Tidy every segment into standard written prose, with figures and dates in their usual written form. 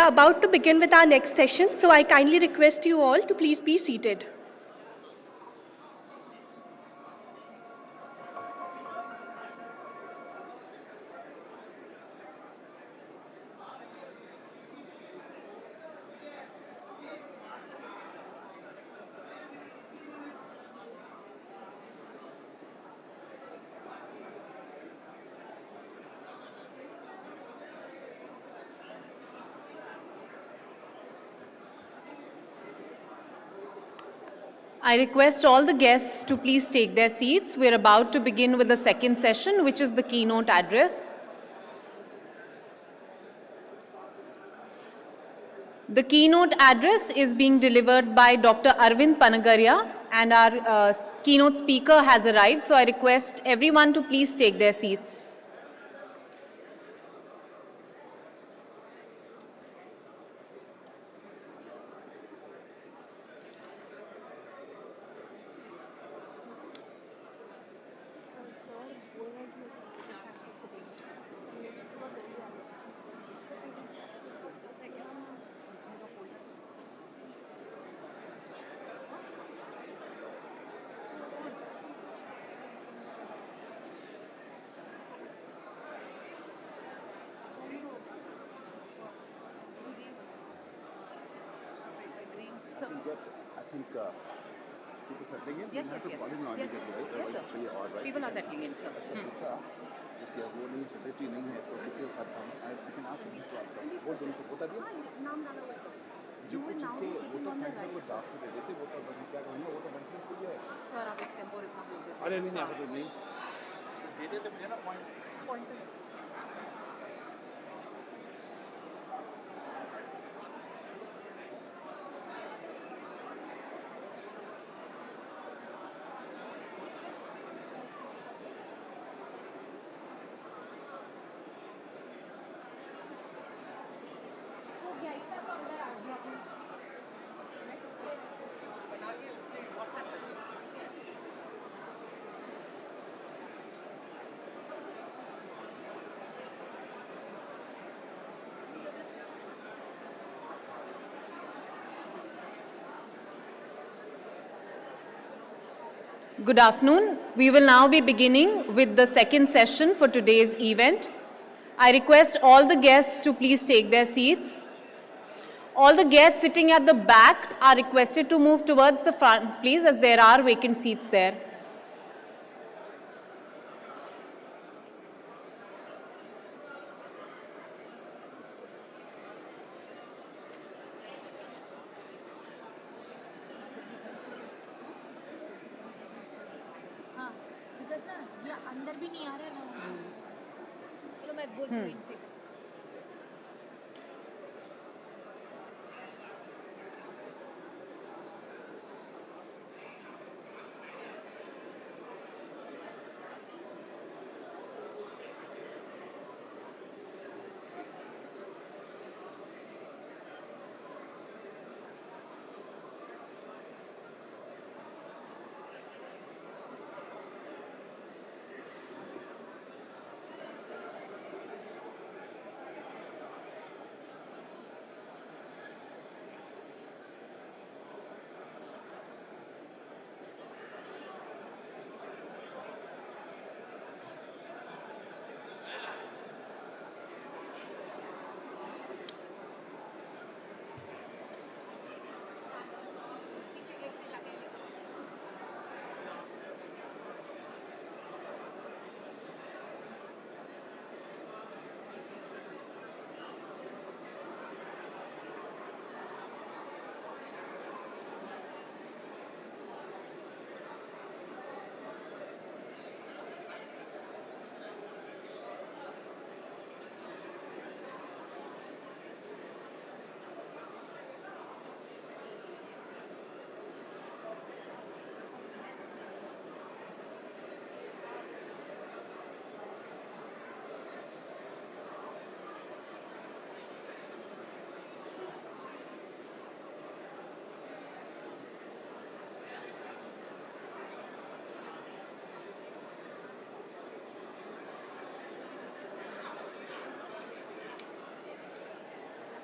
About to begin with our next session, so I kindly request you all to please be seated. I request all the guests to please take their seats. We're about to begin with the second session, which is the keynote address. The keynote address is being delivered by Dr. Arvind Panagaria, and our keynote speaker has arrived, so I request everyone to please take their seats. I think people settling in. Yes, you have to call in yes, immediately, right? yes, sir. Three odd, right? People are settling in, sir. अच्छा ठीक है वो नहीं secretary नहीं है तो किसी और साथ हम we can ask them to ask them वो दोनों को बता दिया नाम डाला हुआ है जो कुछ को वो तो फैसला को ड्राफ्ट दे देते वो तो बन क्या करूँगा वो तो बन के है सर आप एक्सटेम्पोर इतना बोल देते अरे नहीं ऐसा कुछ नहीं दे देते मुझे ना point Good afternoon. We will now be beginning with the second session for today's event. I request all the guests to please take their seats. All the guests sitting at the back are requested to move towards the front, please, as there are vacant seats there. Because ना ये अंदर भी नहीं आ रहा है ना चलो मैं बोलती हूँ इनसे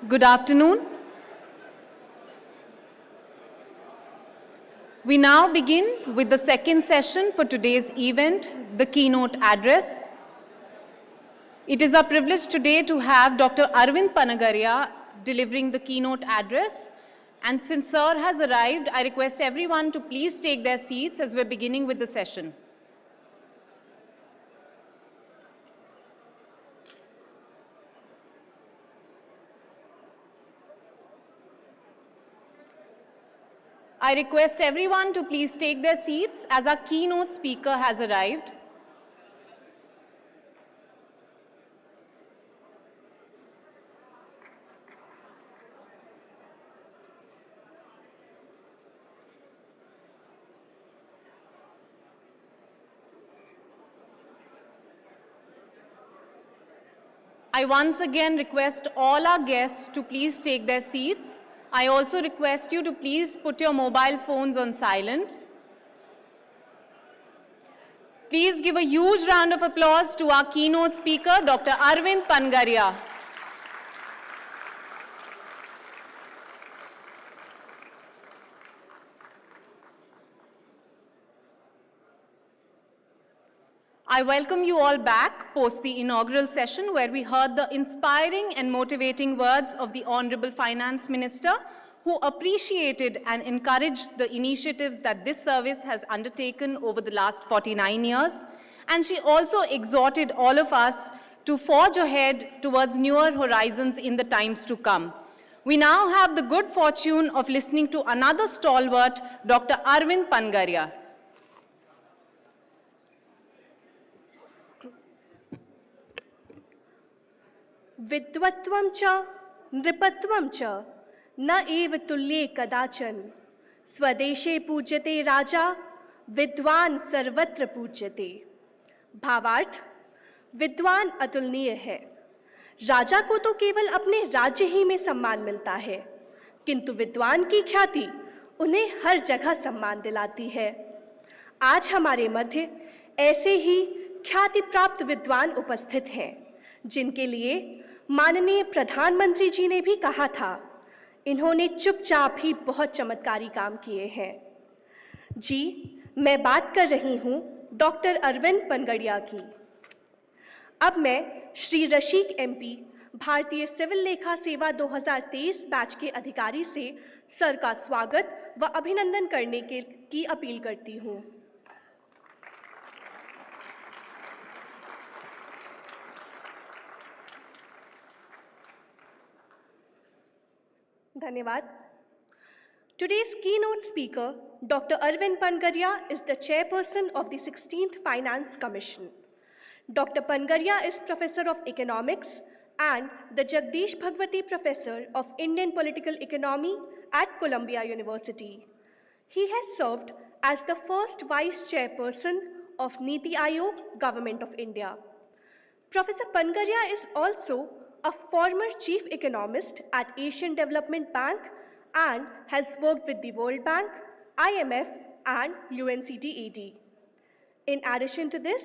Good afternoon. We now begin with the second session for today's event, the keynote address. It is our privilege today to have Dr. Arvind Panagaria delivering the keynote address. And since Sir has arrived, I request everyone to please take their seats as we're beginning with the session. I request everyone to please take their seats as our keynote speaker has arrived. I once again request all our guests to please take their seats. I also request you to please put your mobile phones on silent. Please give a huge round of applause to our keynote speaker, Dr. Arvind Panagaria. I welcome you all back post the inaugural session where we heard the inspiring and motivating words of the Honorable Finance Minister, who appreciated and encouraged the initiatives that this service has undertaken over the last 49 years. And she also exhorted all of us to forge ahead towards newer horizons in the times to come. We now have the good fortune of listening to another stalwart, Dr. Arvind Panagaria. विद्वत्वं च नृपत्वं च न एव तुल्ये कदाचन स्वदेशे पूज्यते राजा विद्वान सर्वत्र पूज्यते। भावार्थ, विद्वान अतुलनीय है। राजा को तो केवल अपने राज्य ही में सम्मान मिलता है, किंतु विद्वान की ख्याति उन्हें हर जगह सम्मान दिलाती है। आज हमारे मध्य ऐसे ही ख्याति प्राप्त विद्वान उपस्थित हैं, जिनके लिए माननीय प्रधानमंत्री जी ने भी कहा था, इन्होंने चुपचाप ही बहुत चमत्कारी काम किए हैं। जी, मैं बात कर रही हूँ डॉक्टर अरविंद पनगड़िया की। अब मैं श्री रशीक एमपी, भारतीय सिविल लेखा सेवा 2023 बैच के अधिकारी से सर का स्वागत व अभिनंदन करने की अपील करती हूँ। धन्यवाद। Today's keynote speaker, Dr. Arvind Panagaria, is the chairperson of the 16th Finance Commission. Dr. Panagaria is Professor of Economics and the Jagdish Bhagwati Professor of Indian Political Economy at Columbia University. He has served as the first Vice Chairperson of Niti Aayog, Government of India. Professor Panagaria is also a former Chief Economist at Asian Development Bank and has worked with the World Bank, IMF, and UNCTAD. In addition to this,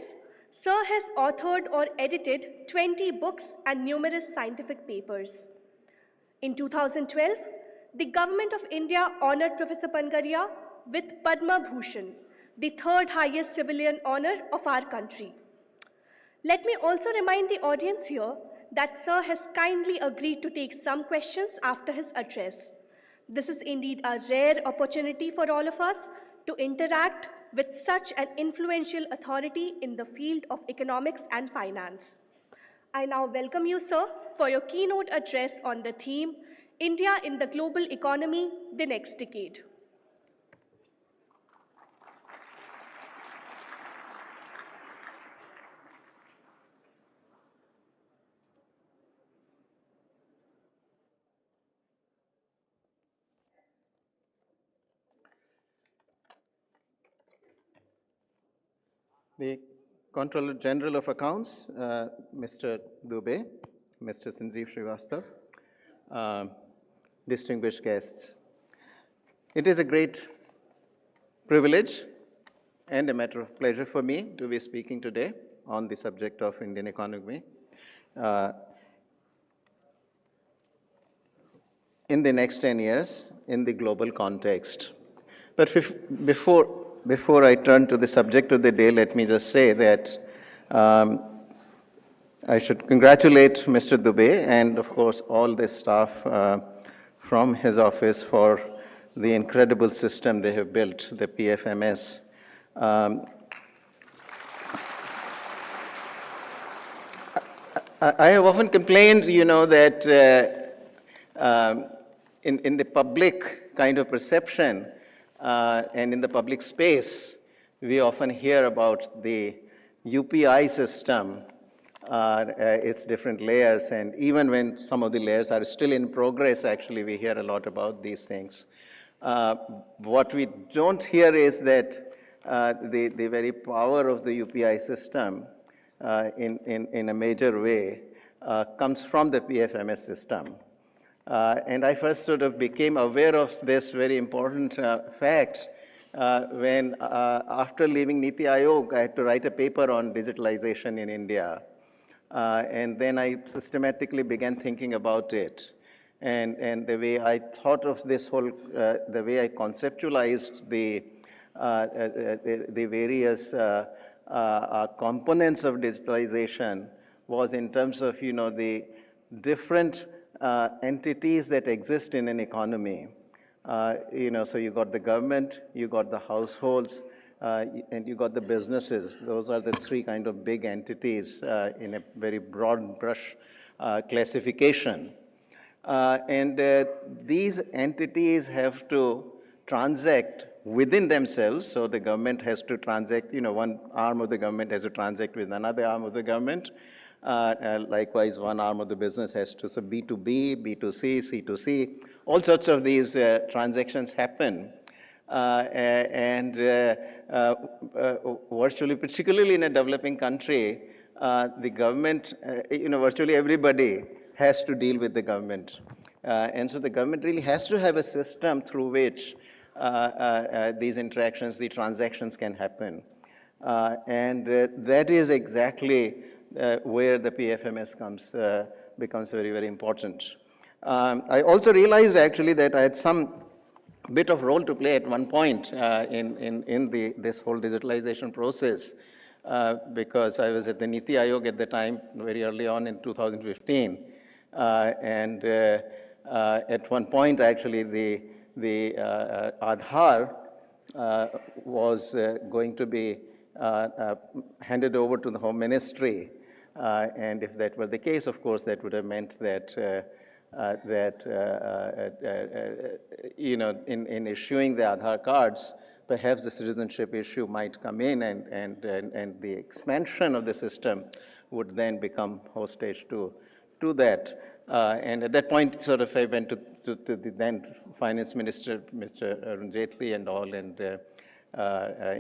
Sir has authored or edited 20 books and numerous scientific papers. In 2012, the Government of India honored Professor Panagaria with Padma Bhushan, the third highest civilian honor of our country. Let me also remind the audience here that Sir has kindly agreed to take some questions after his address. This is indeed a rare opportunity for all of us to interact with such an influential authority in the field of economics and finance. I now welcome you, Sir, for your keynote address on the theme, India in the Global Economy, the Next Decade. The Comptroller General of Accounts, Mr. Dubey, Mr. Sanjeev Srivastav, distinguished guests. It is a great privilege and a matter of pleasure for me to be speaking today on the subject of Indian economy. in the next 10 years in the global context. But before I turn to the subject of the day, let me just say that I should congratulate Mr. Dubey and, of course, all the staff from his office for the incredible system they have built, the PFMS. I have often complained, that in the public kind of perception and in the public space, we often hear about the UPI system, its different layers, and even when some of the layers are still in progress, actually, we hear a lot about these things. What we don't hear is that the very power of the UPI system in a major way comes from the PFMS system. And I first sort of became aware of this very important fact when, after leaving Niti Aayog, I had to write a paper on digitalization in India. And then I systematically began thinking about it. And the way I thought of this whole, the way I conceptualized the various components of digitalization was in terms of, the different entities that exist in an economy. So you got the government, you got the households, and you got the businesses. Those are the three kind of big entities in a very broad brush classification. And these entities have to transact within themselves. So the government has to transact, one arm of the government has to transact with another arm of the government. Likewise, one arm of the business has to, so B2B, B2C, C2C, all sorts of these transactions happen. Virtually, particularly in a developing country, the government, virtually everybody has to deal with the government. And so the government really has to have a system through which these interactions, the transactions can happen. That is exactly where the PFMS becomes very, very important. I also realized actually that I had some bit of role to play at one point in this whole digitalization process because I was at the Niti Aayog at the time, very early on in 2015. At one point, actually, the Aadhaar was going to be handed over to the Home Ministry. And if that were the case, of course, that would have meant that in issuing the Aadhaar cards, perhaps the citizenship issue might come in, and the expansion of the system would then become hostage to that. And at that point, sort of, I went to the then Finance Minister, Mr. Arun Jaitley, and all, and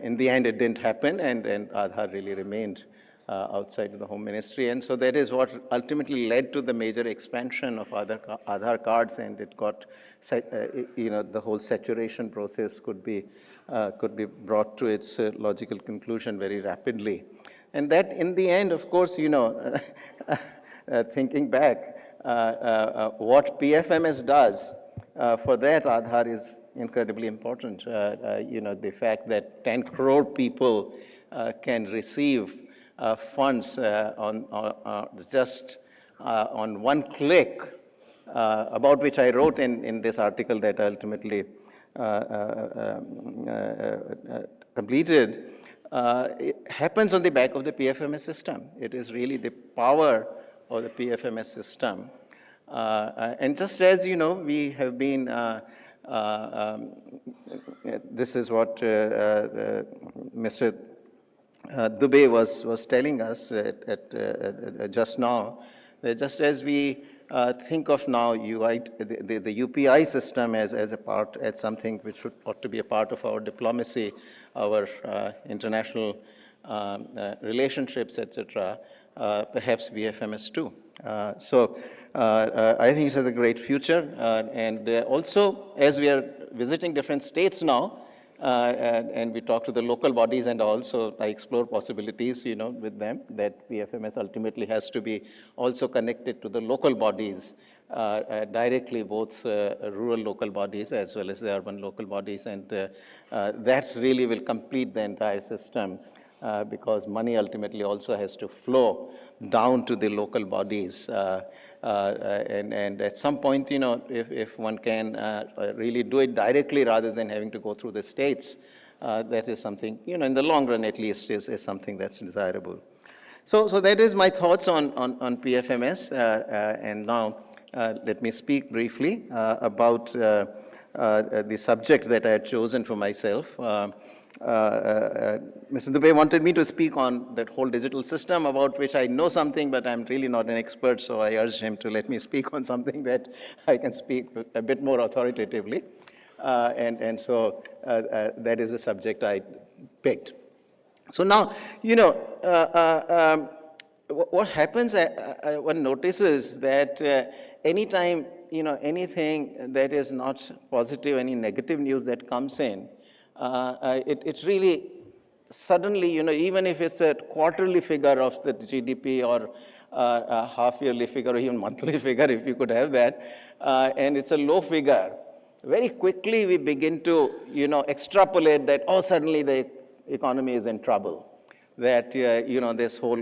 in the end, it didn't happen, and Aadhaar really remained outside of the Home Ministry. And so that is what ultimately led to the major expansion of Aadhaar cards, and it got, the whole saturation process could be brought to its logical conclusion very rapidly. And that, in the end, of course, thinking back, what PFMS does for that Aadhaar is incredibly important. The fact that 10 crore people can receive funds just on one click, about which I wrote in this article that I ultimately completed, it happens on the back of the PFMS system. It is really the power of the PFMS system. And just as, we have been, this is what Mr. Dubey was telling us just now, that just as we think of now the UPI system as something which ought to be a part of our diplomacy, our international relationships, etc., perhaps PFMS too. So I think it has a great future. And also, as we are visiting different states now, and we talk to the local bodies, and also I explore possibilities, with them, that PFMS ultimately has to be also connected to the local bodies directly, both rural local bodies as well as the urban local bodies, and that really will complete the entire system. Because money ultimately also has to flow down to the local bodies. And at some point, if one can really do it directly rather than having to go through the states, that is something, in the long run at least, is something that's desirable. So that is my thoughts on PFMS. And now let me speak briefly about the subject that I had chosen for myself. Mr. Dubey wanted me to speak on that whole digital system, about which I know something, but I'm really not an expert, so I urged him to let me speak on something that I can speak a bit more authoritatively. And so that is the subject I picked. So now, what happens, one notices that anytime, anything that is not positive, any negative news that comes in, it really suddenly, even if it's a quarterly figure of the GDP, or a half-yearly figure, or even monthly figure, if you could have that, and it's a low figure, very quickly we begin to, extrapolate that, oh, suddenly the economy is in trouble. That, this whole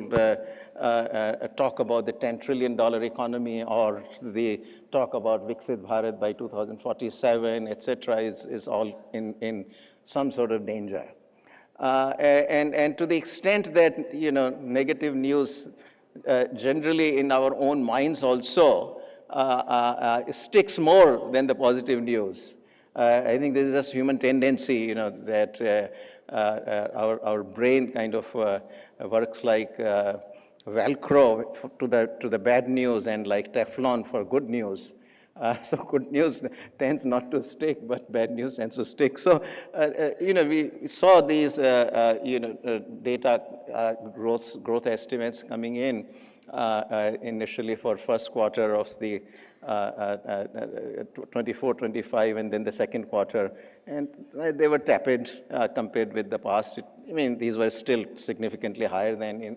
talk about the $10 trillion economy, or the talk about Viksit Bharat by 2047, etc., is all in some sort of danger. And to the extent that, negative news generally in our own minds also sticks more than the positive news. I think this is just human tendency, that our brain kind of works like Velcro to the bad news, and like Teflon for good news. So good news tends not to stick, but bad news tends to stick. So, we saw these, data growth estimates coming in initially for first quarter of the 24-25, and then the second quarter, and they were tepid compared with the past. These were still significantly higher than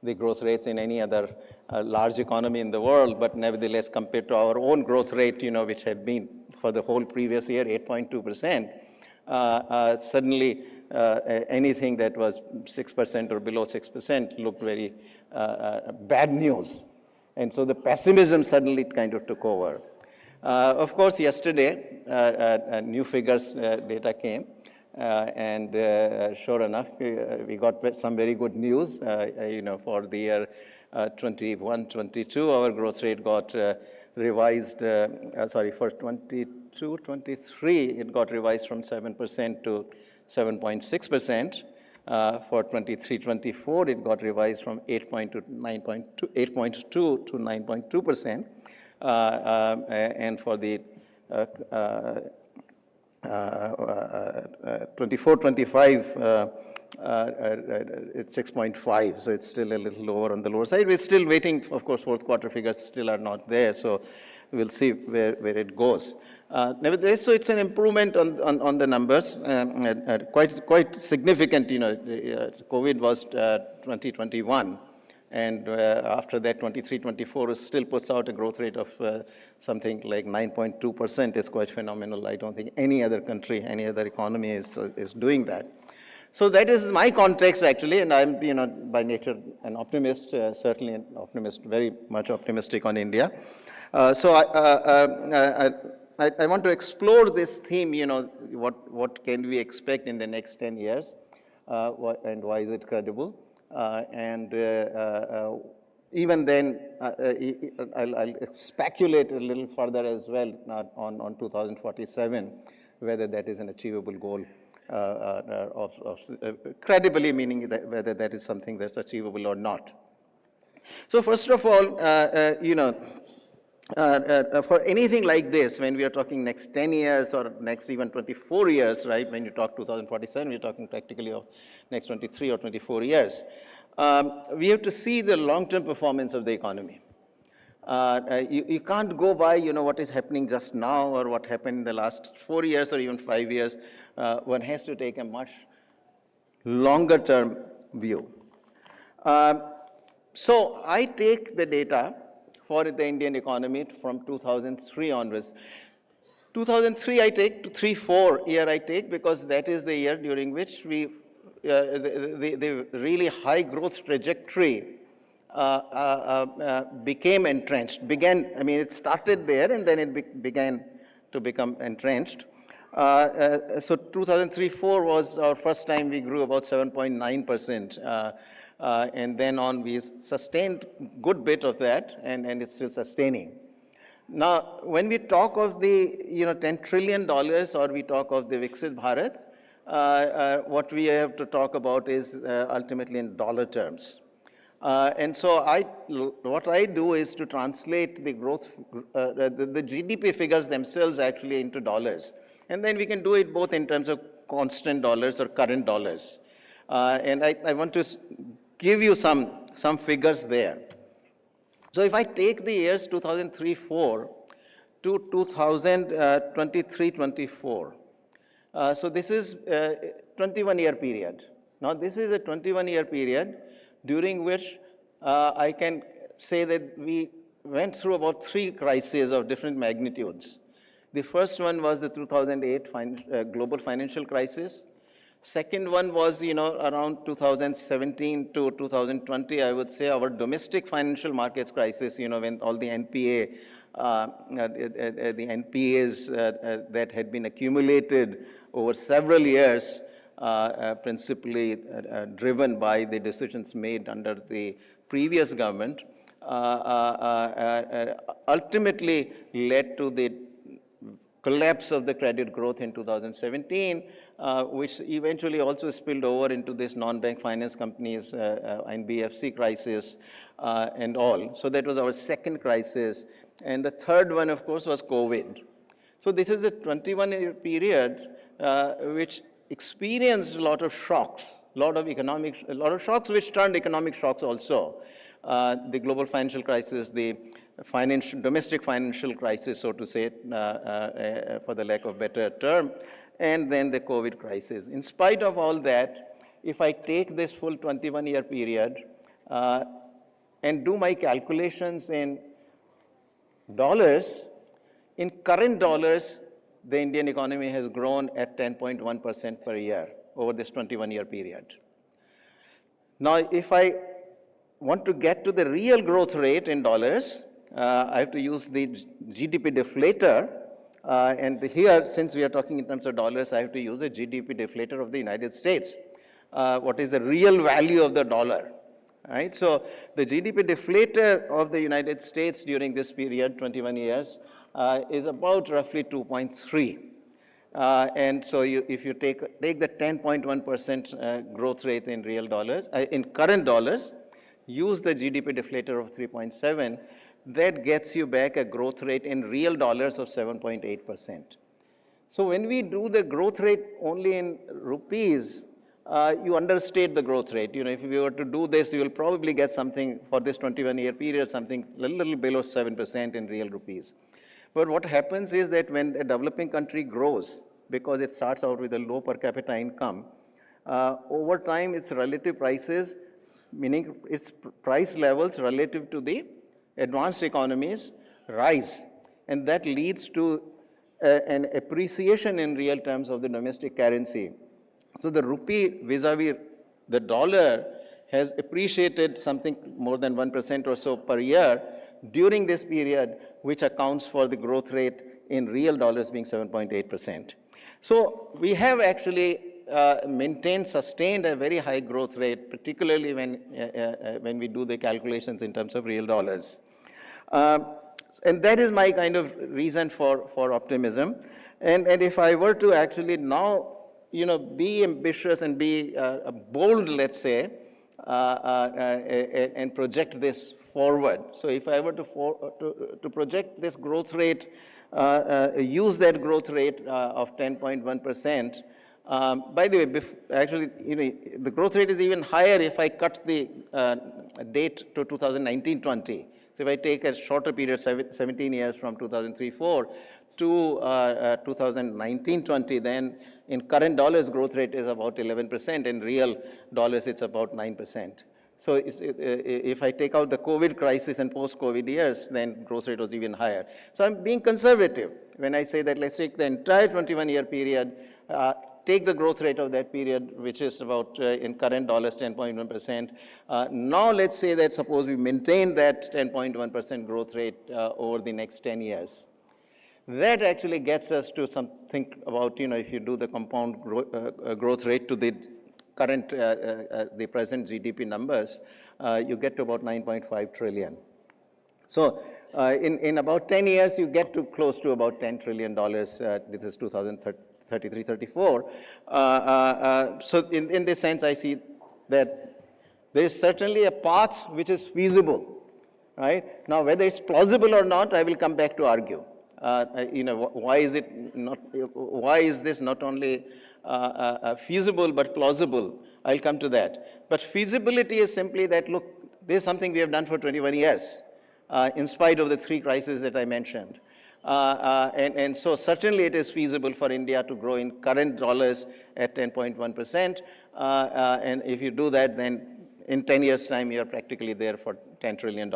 the growth rates in any other large economy in the world, but nevertheless, compared to our own growth rate, which had been for the whole previous year 8.2%, suddenly anything that was 6% or below 6% looked very bad news. And so the pessimism suddenly kind of took over. Of course, yesterday, new figures data came, and sure enough, we got some very good news. For the year 21-22, our growth rate got revised. For 22-23, it got revised from 7% to 7.6%. For 23-24, it got revised from 8.2 to 9.2%. And for the 24-25, it's 6.5, so it's still a little lower on the lower side. We're still waiting, of course, fourth quarter figures still are not there, so we'll see where it goes. Nevertheless, so it's an improvement on the numbers, quite significant. COVID was 2021, and after that, 23-24 still puts out a growth rate of something like 9.2%. Is quite phenomenal. I don't think any other country, any other economy is doing that. So that is my context, actually, and I'm, by nature an optimist, certainly an optimist, very much optimistic on India. So I want to explore this theme, what can we expect in the next 10 years, and why is it credible? And even then, I'll speculate a little further as well on 2047, whether that is an achievable goal. Credibly, meaning that whether that is something that's achievable or not. So first of all, for anything like this, when we are talking next 10 years or next even 24 years, right? When you talk 2047, we're talking practically of next 23 or 24 years. We have to see the long-term performance of the economy. You can't go by, what is happening just now or what happened in the last 4 years or even 5 years. One has to take a much longer term view. So I take the data for the Indian economy from 2003 onwards. 2003 I take, to 3-4 year I take, because that is the year during which the really high growth trajectory became entrenched, it started there and then it began to become entrenched. So 2003-4 was our first time we grew about 7.9%. And then on we sustained good bit of that, and it's still sustaining. Now, when we talk of the $10 trillion or we talk of the Viksit Bharat, what we have to talk about is ultimately in dollar terms. And so what I do is to translate the growth, the GDP figures themselves actually into dollars. And then we can do it both in terms of constant dollars or current dollars. And I want to give you some figures there. So if I take the years 2003-4 to 2023-24, so this is a 21-year period. Now this is a 21-year period during which I can say that we went through about 3 crises of different magnitudes. The first one was the 2008 global financial crisis. Second one was, around 2017 to 2020, I would say, our domestic financial markets crisis, when all the NPA, the NPAs that had been accumulated over several years, principally driven by the decisions made under the previous government, ultimately led to the collapse of the credit growth in 2017, which eventually also spilled over into this non-bank finance companies, NBFC crisis and all. So that was our second crisis. And the third one, of course, was COVID. So this is a 21-year period which experienced a lot of shocks, a lot of shocks which turned economic shocks also. The global financial crisis, the domestic financial crisis, so to say, for the lack of better term, and then the COVID crisis. In spite of all that, if I take this full 21-year period and do my calculations in dollars, in current dollars, the Indian economy has grown at 10.1% per year over this 21-year period. Now, if I want to get to the real growth rate in dollars, I have to use the GDP deflator. And here, since we are talking in terms of dollars, I have to use the GDP deflator of the United States. What is the real value of the dollar? Right? So the GDP deflator of the United States during this period, 21 years, is about roughly 2.3. And so if you take the 10.1% growth rate in real dollars, in current dollars, use the GDP deflator of 3.7, that gets you back a growth rate in real dollars of 7.8%. So when we do the growth rate only in rupees, you understate the growth rate. If you were to do this, you will probably get something for this 21-year period, something a little below 7% in real rupees. But what happens is that when a developing country grows, because it starts out with a low per capita income, over time its relative prices, meaning its price levels relative to the advanced economies, rise. And that leads to an appreciation in real terms of the domestic currency. So the rupee vis-a-vis the dollar has appreciated something more than 1% or so per year during this period, which accounts for the growth rate in real dollars being 7.8%. So we have actually sustained a very high growth rate, particularly when we do the calculations in terms of real dollars. And that is my kind of reason for optimism. And if I were to actually now, be ambitious and be bold, let's say, and project this forward. So if I were to project this growth rate, use that growth rate of 10.1%. By the way, actually, the growth rate is even higher if I cut the date to 2019-20. So if I take a shorter period, 17 years from 2003-4 to 2019-20, then in current dollars, growth rate is about 11%. In real dollars, it's about 9%. So if I take out the COVID crisis and post-COVID years, then growth rate was even higher. So I'm being conservative when I say that let's take the entire 21-year period, take the growth rate of that period, which is about, in current dollars, 10.1%. Now let's say that suppose we maintain that 10.1% growth rate over the next 10 years. That actually gets us to something about, if you do the compound growth rate to the current, the present GDP numbers, you get to about 9.5 trillion. So in about 10 years, you get to close to about $10 trillion. This is 2033, 34. So in this sense, I see that there is certainly a path which is feasible, right? Now, whether it's plausible or not, I will come back to argue. Why is it not? Why is this not only feasible but plausible? I'll come to that. But feasibility is simply that, look, this is something we have done for 21 years, in spite of the 3 crises that I mentioned. And so certainly it is feasible for India to grow in current dollars at 10.1%. And if you do that, then in 10 years' time, you are practically there for $10 trillion.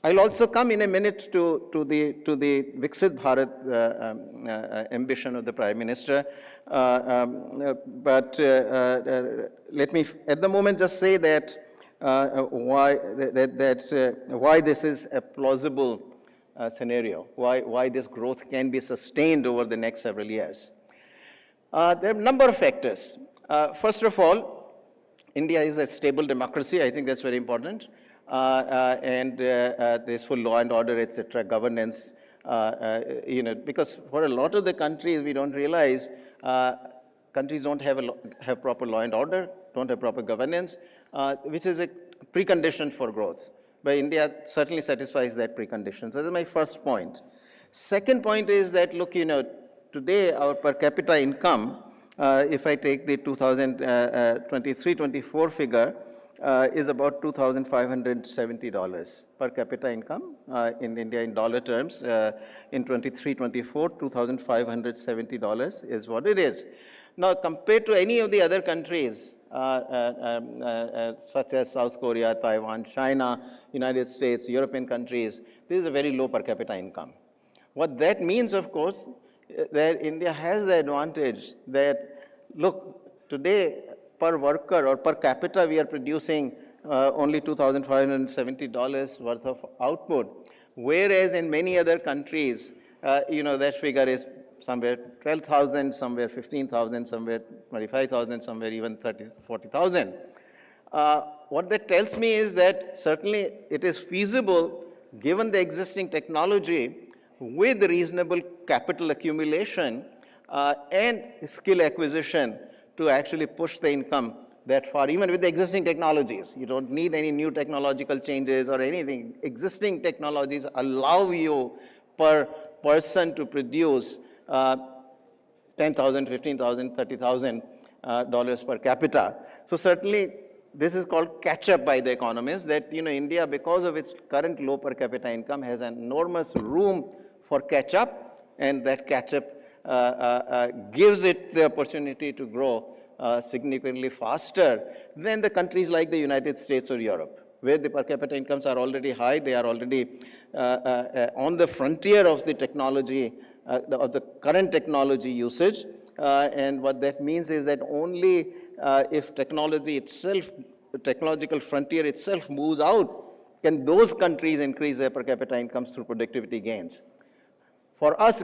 I'll also come in a minute to the Viksit Bharat ambition of the Prime Minister. But let me, at the moment, just say that why this is a plausible scenario, why this growth can be sustained over the next several years. There are a number of factors. First of all, India is a stable democracy. I think that's very important. And there's full law and order, etc., governance. Because for a lot of the countries, we don't realize countries don't have proper law and order, don't have proper governance, which is a precondition for growth. But India certainly satisfies that precondition. So that's my first point. Second point is that, look, today our per capita income, if I take the 2023-24 figure, is about $2,570 per capita income in India in dollar terms. In 23-24, $2,570 is what it is. Now, compared to any of the other countries, such as South Korea, Taiwan, China, United States, European countries, this is a very low per capita income. What that means, of course, that India has the advantage that, look, today per worker or per capita, we are producing only $2,570 worth of output, whereas in many other countries, that figure is somewhere 12,000, somewhere 15,000, somewhere 25,000, somewhere even 30,000, 40,000. What that tells me is that certainly it is feasible, given the existing technology, with reasonable capital accumulation and skill acquisition, to actually push the income that far, even with the existing technologies. You don't need any new technological changes or anything. Existing technologies allow you per person to produce $10,000, $15,000, $30,000 per capita. So certainly this is called catch-up by the economists, that India, because of its current low per capita income, has enormous room for catch-up, and that catch-up gives it the opportunity to grow significantly faster than the countries like the United States or Europe, where the per capita incomes are already high. They are already on the frontier of the technology, of the current technology usage. And what that means is that only if technology itself, the technological frontier itself moves out, can those countries increase their per capita incomes through productivity gains. For us,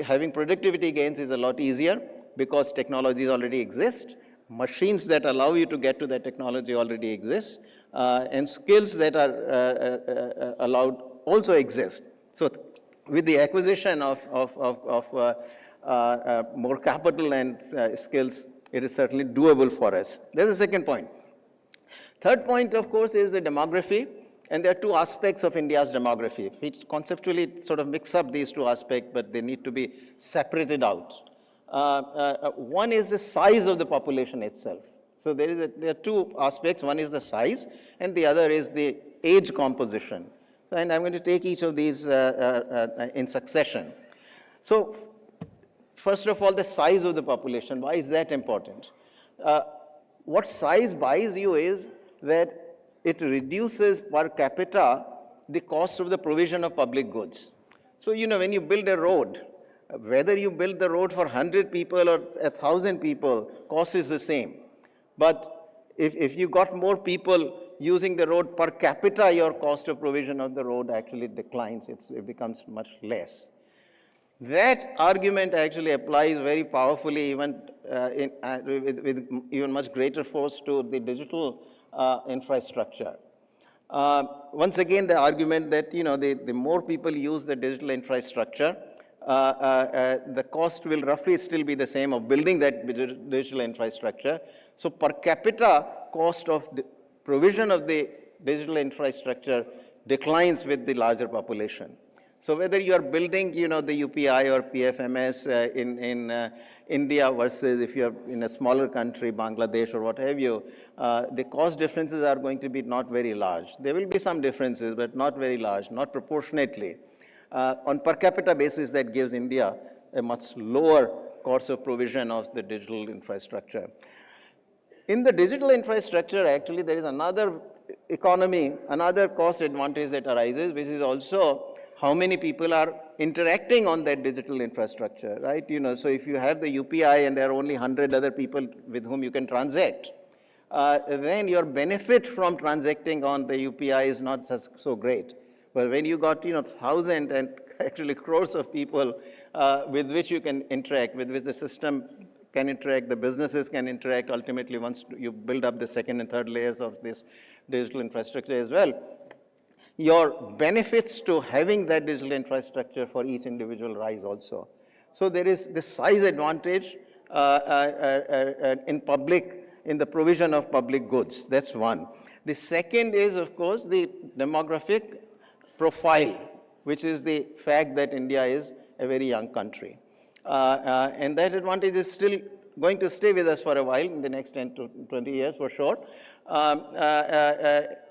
having productivity gains is a lot easier because technologies already exist. Machines that allow you to get to that technology already exist, and skills that are allowed also exist. So with the acquisition of more capital and skills, it is certainly doable for us. That's the second point. Third point, of course, is the demography. And there are 2 aspects of India's demography. We conceptually sort of mix up these 2 aspects, but they need to be separated out. One is the size of the population itself. So there are two aspects. One is the size, and the other is the age composition. And I'm going to take each of these in succession. So first of all, the size of the population. Why is that important? What size buys you is that it reduces per capita the cost of the provision of public goods. So, when you build a road, whether you build the road for 100 people or 1,000 people, cost is the same. But if you got more people using the road per capita, your cost of provision of the road actually declines. It becomes much less. That argument actually applies very powerfully even with even much greater force to the digital infrastructure. Once again, the argument that the more people use the digital infrastructure, the cost will roughly still be the same of building that digital infrastructure. So per capita cost of the provision of the digital infrastructure declines with the larger population. So whether you are building, the UPI or PFMS in India versus if you are in a smaller country, Bangladesh or what have you, the cost differences are going to be not very large. There will be some differences, but not very large, not proportionately. On per capita basis, that gives India a much lower cost of provision of the digital infrastructure. In the digital infrastructure, actually, there is another economy, another cost advantage that arises, which is also how many people are interacting on that digital infrastructure, right? So if you have the UPI and there are only 100 other people with whom you can transact, then your benefit from transacting on the UPI is not so great. But when you got, 1,000 and actually crores of people with which you can interact, with which the system can interact, the businesses can interact, ultimately once you build up the second and third layers of this digital infrastructure as well, your benefits to having that digital infrastructure for each individual rise also. So there is this size advantage in the provision of public goods. That's one. The second is, of course, the demographic profile, which is the fact that India is a very young country. And that advantage is still going to stay with us for a while, in the next 10 to 20 years for sure.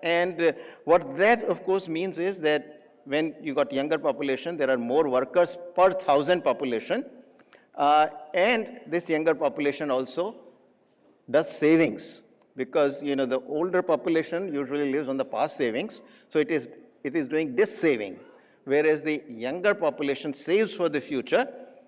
And what that, of course, means is that when you got younger population, there are more workers per 1,000 population. And this younger population also does savings, because the older population usually lives on the past savings, so it is doing this saving, whereas the younger population saves for the future,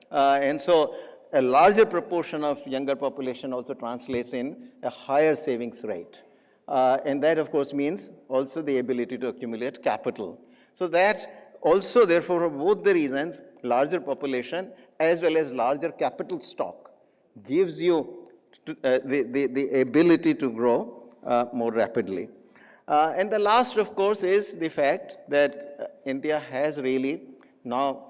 and so a larger proportion of younger population also translates in a higher savings rate, and that of course means also the ability to accumulate capital. So that also, therefore, for both the reasons, larger population as well as larger capital stock gives you the ability to grow more rapidly. And the last, of course, is the fact that India has really now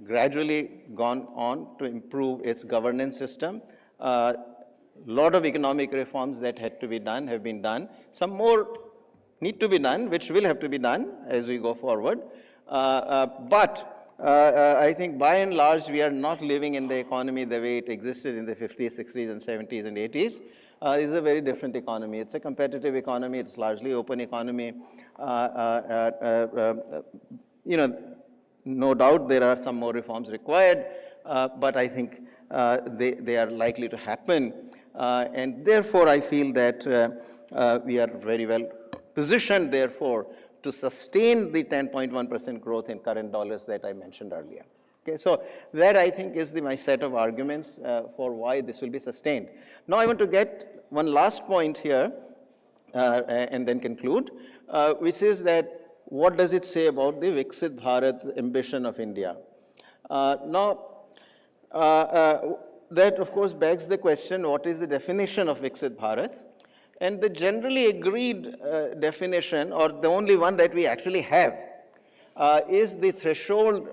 gradually gone on to improve its governance system. Lot of economic reforms that had to be done have been done. Some more need to be done, which will have to be done as we go forward. But I think by and large, we are not living in the economy the way it existed in the 50s, 60s, and 70s, and 80s. It's a very different economy. It's a competitive economy. It's largely open economy. No doubt there are some more reforms required, but I think they are likely to happen. And therefore, I feel that we are very well positioned, therefore, to sustain the 10.1% growth in current dollars that I mentioned earlier. Okay, so that I think is my set of arguments for why this will be sustained. Now I want to get one last point here and then conclude, which is that what does it say about the Viksit Bharat ambition of India? That of course begs the question, what is the definition of Viksit Bharat? And the generally agreed definition, or the only one that we actually have, is the threshold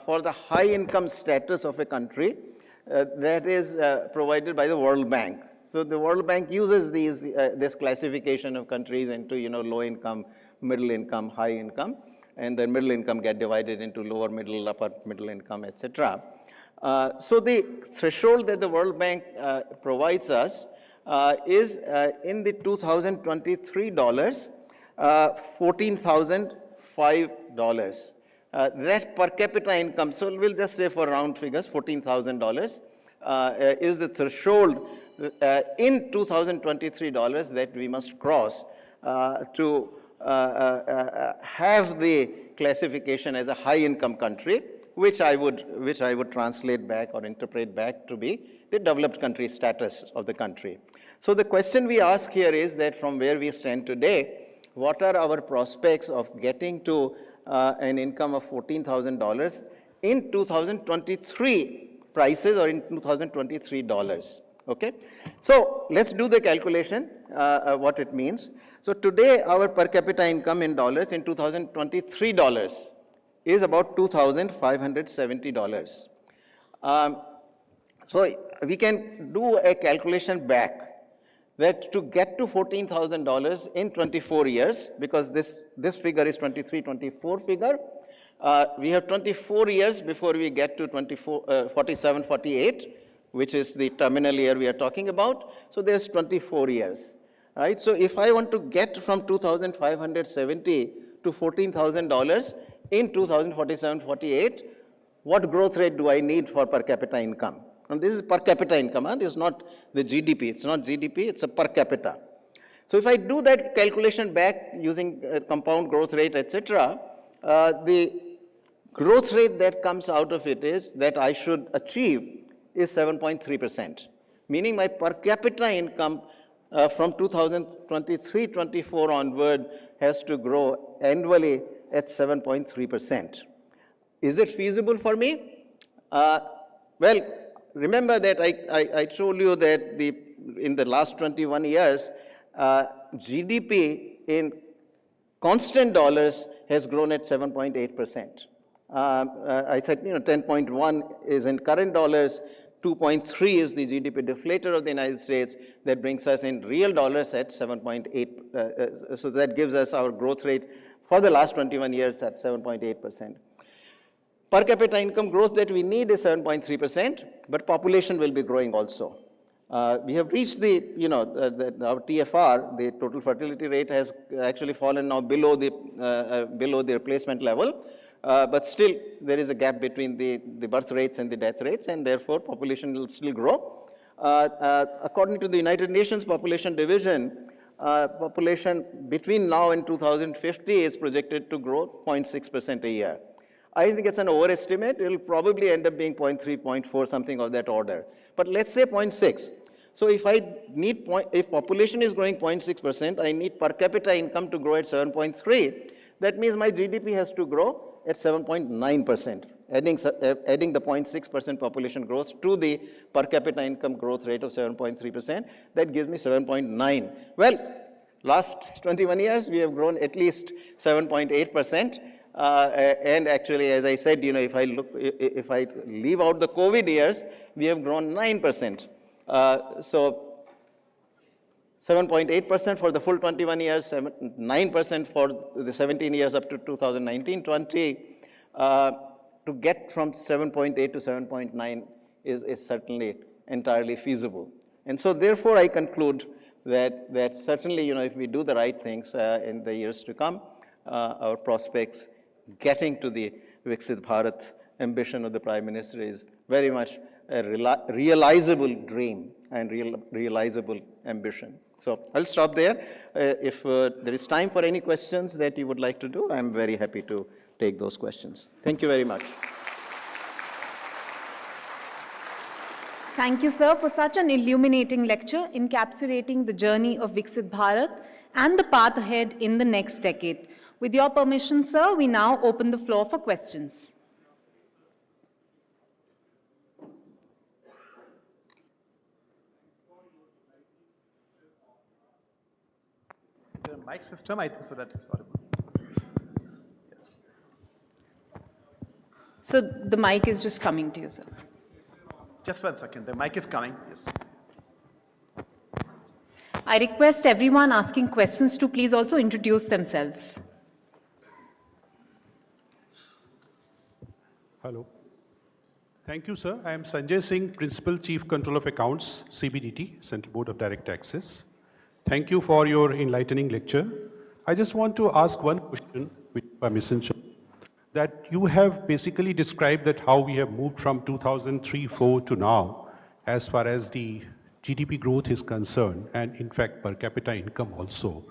for the high income status of a country that is provided by the World Bank. So the World Bank uses this classification of countries into low income, middle income, high income, and then middle income get divided into lower middle, upper middle income, etc. So the threshold that the World Bank provides us is in the 2023 dollars, $14,005. That per capita income, so we'll just say for round figures, $14,000 is the threshold in 2023 dollars that we must cross to have the classification as a high income country, which I would translate back or interpret back to be the developed country status of the country. So the question we ask here is that from where we stand today, what are our prospects of getting to an income of $14,000 in 2023 prices or in 2023 dollars? Okay, so let's do the calculation, what it means. So today our per capita income in dollars in 2023 dollars is about $2,570. So we can do a calculation back that to get to $14,000 in 24 years, because this figure is 23-24 figure, we have 24 years before we get to 47, 48, which is the terminal year we are talking about. So there's 24 years, right? So if I want to get from 2,570 to $14,000 in 2047, 48, what growth rate do I need for per capita income? And this is per capita income, this is not the GDP. It's not GDP, it's a per capita. So if I do that calculation back using compound growth rate, etc., the growth rate that comes out of it is that I should achieve is 7.3%, meaning my per capita income from 2023-24 onward has to grow annually at 7.3%. Is it feasible for me? Well, remember that I told you that in the last 21 years, GDP in constant dollars has grown at 7.8%. I said, 10.1 is in current dollars, 2.3 is the GDP deflator of the United States. That brings us in real dollars at 7.8. So that gives us our growth rate for the last 21 years at 7.8%. Per capita income growth that we need is 7.3%, but population will be growing also. We have reached our TFR, the total fertility rate has actually fallen now below the replacement level. But still, there is a gap between the birth rates and the death rates, and therefore population will still grow. According to the United Nations Population Division, population between now and 2050 is projected to grow 0.6% a year. I think it's an overestimate. It will probably end up being 0.3, 0.4, something of that order. But let's say 0.6. So if if population is growing 0.6%, I need per capita income to grow at 7.3. That means my GDP has to grow at 7.9%, adding the 0.6% population growth to the per capita income growth rate of 7.3%. That gives me 7.9. Well, last 21 years, we have grown at least 7.8%. And actually, as I said, if I leave out the COVID years, we have grown 9%. So 7.8% for the full 21 years, 9% for the 17 years up to 2019-20. To get from 7.8 to 7.9 is certainly entirely feasible. And so therefore, I conclude that certainly, if we do the right things in the years to come, our prospects getting to the Viksit Bharat ambition of the Prime Minister is very much a realizable dream and realizable ambition. So I'll stop there. If there is time for any questions that you would like to do, I'm very happy to take those questions. Thank you very much. Thank you, sir, for such an illuminating lecture encapsulating the journey of Viksit Bharat and the path ahead in the next decade. With your permission, sir, we now open the floor for questions. The mic system, I think so that is audible. Yes. So the mic is just coming to you, sir. Just 1 second. The mic is coming. Yes. I request everyone asking questions to please also introduce themselves. Hello. Thank you, sir. I am Sanjay Singh, Principal Chief Control of Accounts, CBDT, Central Board of Direct Taxes. Thank you for your enlightening lecture. I just want to ask one question, with permission, sir, that you have basically described that how we have moved from 2003-4 to now, as far as the GDP growth is concerned, and in fact per capita income also.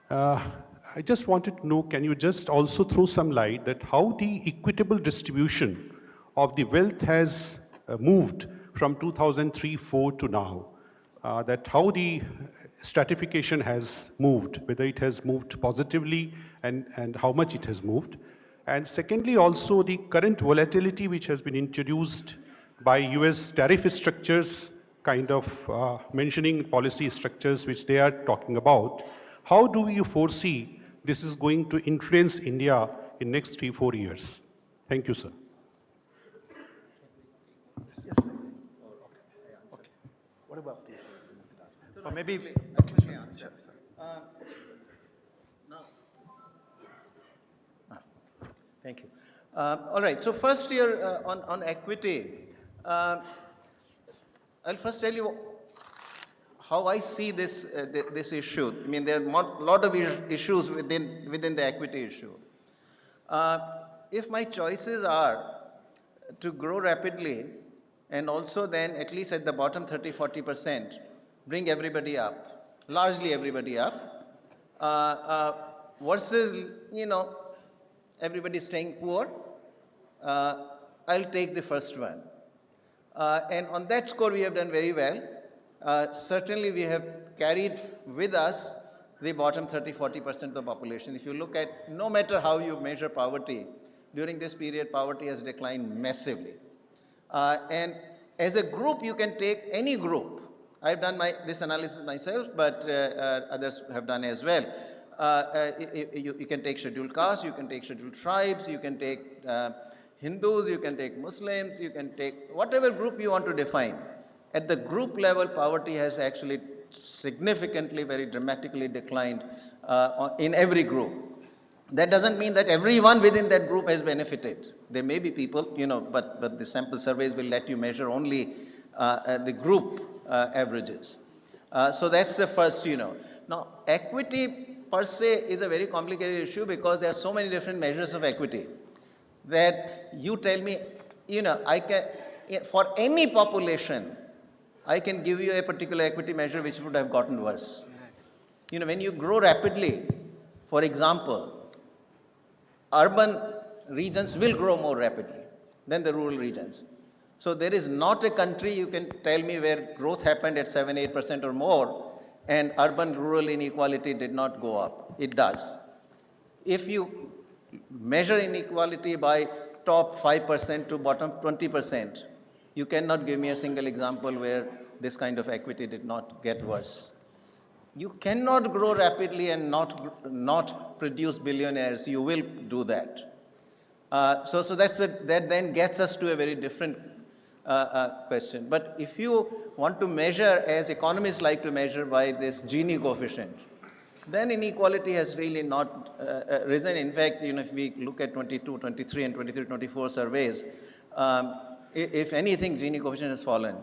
I just wanted to know, can you just also throw some light that how the equitable distribution of the wealth has moved from 2003-4 to now? That how the stratification has moved, whether it has moved positively and how much it has moved. And secondly, also the current volatility which has been introduced by US tariff structures, kind of mentioning policy structures which they are talking about. How do you foresee this is going to influence India in next 3-4 years? Thank you, sir. Yes. Okay. What about the? Or maybe. Thank you. All right, so first here on equity, I'll first tell you how I see this, this issue. I mean, there are a lot of issues within the equity issue. If my choices are to grow rapidly and also then at least at the bottom 30-40%, bring everybody up, largely everybody up, versus, you know, everybody staying poor, I'll take the first one. And on that score, we have done very well. Certainly, we have carried with us the bottom 30-40% of the population. If you look at, no matter how you measure poverty, during this period, poverty has declined massively. And as a group, you can take any group. I've done this analysis myself, but others have done as well. You can take scheduled castes, you can take scheduled tribes, you can take Hindus, you can take Muslims, you can take whatever group you want to define. At the group level, poverty has actually significantly, very dramatically declined in every group. That doesn't mean that everyone within that group has benefited. There may be people, you know, but the sample surveys will let you measure only the group averages. So that's the first, you know. Now, equity per se is a very complicated issue because there are so many different measures of equity that you tell me, you know, I can, for any population, I can give you a particular equity measure which would have gotten worse. You know, when you grow rapidly, for example, urban regions will grow more rapidly than the rural regions. So there is not a country you can tell me where growth happened at 7-8% or more and urban-rural inequality did not go up. It does. If you measure inequality by top 5% to bottom 20%, you cannot give me a single example where this kind of equity did not get worse. You cannot grow rapidly and not produce billionaires. You will do that. So that then gets us to a very different question. But if you want to measure, as economists like to measure by this Gini coefficient, then inequality has really not risen. In fact, you know, if we look at 22, 23, and 23, 24 surveys, if anything, Gini coefficient has fallen.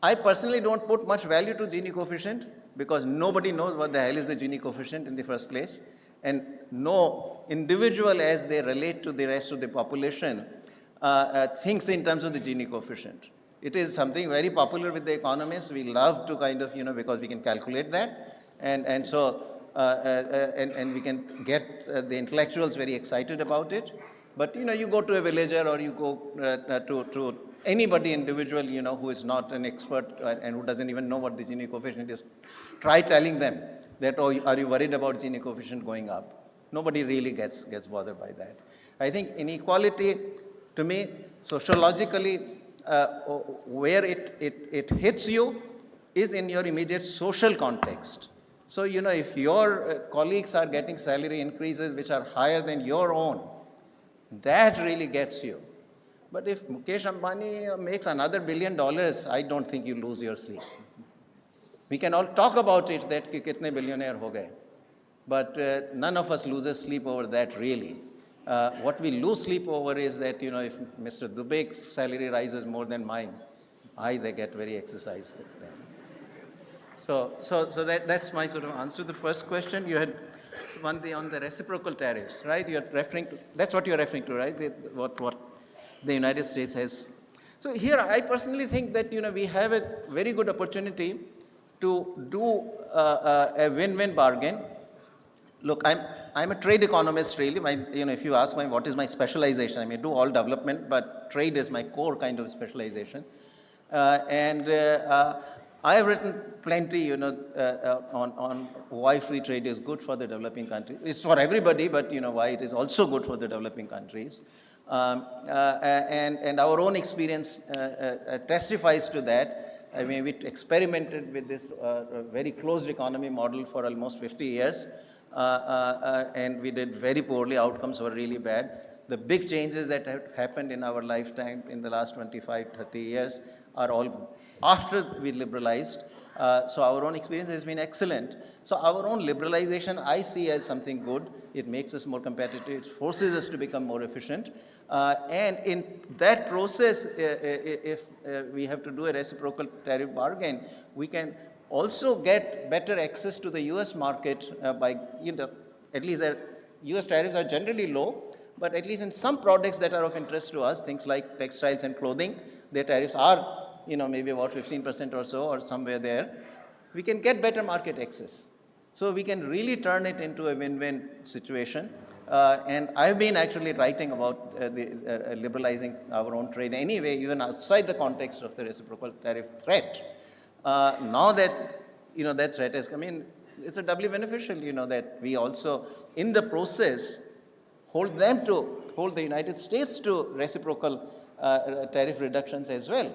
I personally don't put much value to Gini coefficient because nobody knows what the hell is the Gini coefficient in the first place. And no individual, as they relate to the rest of the population, thinks in terms of the Gini coefficient. It is something very popular with the economists. We love to kind of, you know, because we can calculate that. And so, and we can get the intellectuals very excited about it. But, you know, you go to a villager or you go to anybody individual, you know, who is not an expert and who doesn't even know what the Gini coefficient is, try telling them that, oh, are you worried about Gini coefficient going up? Nobody really gets bothered by that. I think inequality, to me, sociologically, where it hits you is in your immediate social context. So, you know, if your colleagues are getting salary increases which are higher than your own, that really gets you. But if Mukesh Ambani makes another $1 billion, I don't think you lose your sleep. We can all talk about it that kitne billionaire ho gaye, but none of us loses sleep over that really. What we lose sleep over is that, if Mr. Dubey's salary rises more than mine, they get very exercised then. So that's my sort of answer to the first question. You had one thing on the reciprocal tariffs, right? You're referring to, that's what you're referring to, right? What the United States has. So here, I personally think that, we have a very good opportunity to do a win-win bargain. Look, I'm a trade economist, really. If you ask me what is my specialization, I may do all development, but trade is my core kind of specialization. I have written plenty, on why free trade is good for the developing countries. It's for everybody, but why it is also good for the developing countries. And our own experience testifies to that. I mean, we experimented with this very closed economy model for almost 50 years. And we did very poorly. Outcomes were really bad. The big changes that have happened in our lifetime in the last 25, 30 years are all after we liberalized. So our own experience has been excellent. So our own liberalization I see as something good. It makes us more competitive. It forces us to become more efficient. And in that process, if we have to do a reciprocal tariff bargain, we can also get better access to the US market by, at least US tariffs are generally low, but at least in some products that are of interest to us, things like textiles and clothing, their tariffs are, maybe about 15% or so, or somewhere there. We can get better market access. So we can really turn it into a win-win situation. And I've been actually writing about liberalizing our own trade anyway, even outside the context of the reciprocal tariff threat. Now that, that threat has come in, it's a doubly beneficial, that we also, in the process, hold the United States to reciprocal tariff reductions as well,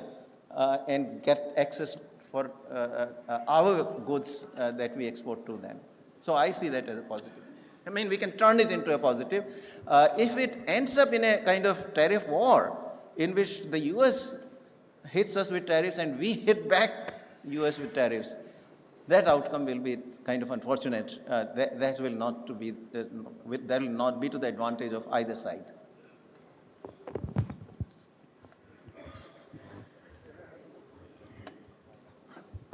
and get access for our goods that we export to them. So I see that as a positive. I mean, we can turn it into a positive. If it ends up in a kind of tariff war in which the US hits us with tariffs and we hit back US with tariffs, that outcome will be kind of unfortunate. That will not be to the advantage of either side.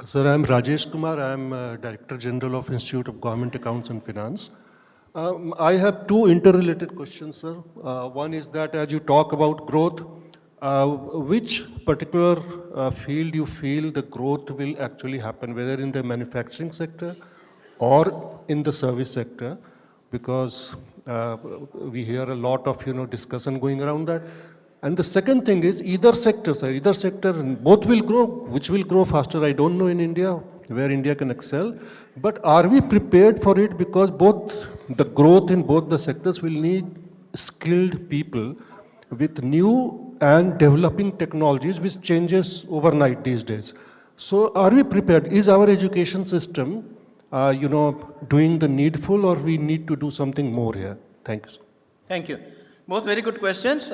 Sir, I am Rajesh Kumar. I am Director General of Institute of Government Accounts and Finance. I have two interrelated questions, sir. One is that as you talk about growth, which particular field you feel the growth will actually happen, whether in the manufacturing sector or in the service sector? Because we hear a lot of discussion going around that. And the second thing is either sector, both will grow. Which will grow faster, I don't know in India, where India can excel. But are we prepared for it? Because both the growth in both the sectors will need skilled people with new and developing technologies, which changes overnight these days. So are we prepared? Is our education system, doing the needful, or we need to do something more here? Thank you, sir. Thank you. Both very good questions.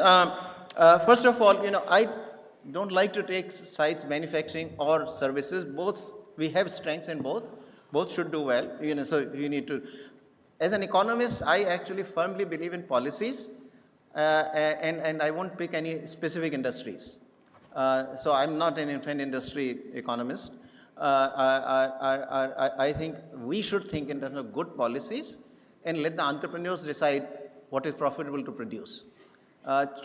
First of all, I don't like to take sides manufacturing or services. Both, we have strengths in both. Both should do well. So you need to. As an economist, I actually firmly believe in policies, and I won't pick any specific industries. So I'm not an infant industry economist. I think we should think in terms of good policies and let the entrepreneurs decide what is profitable to produce.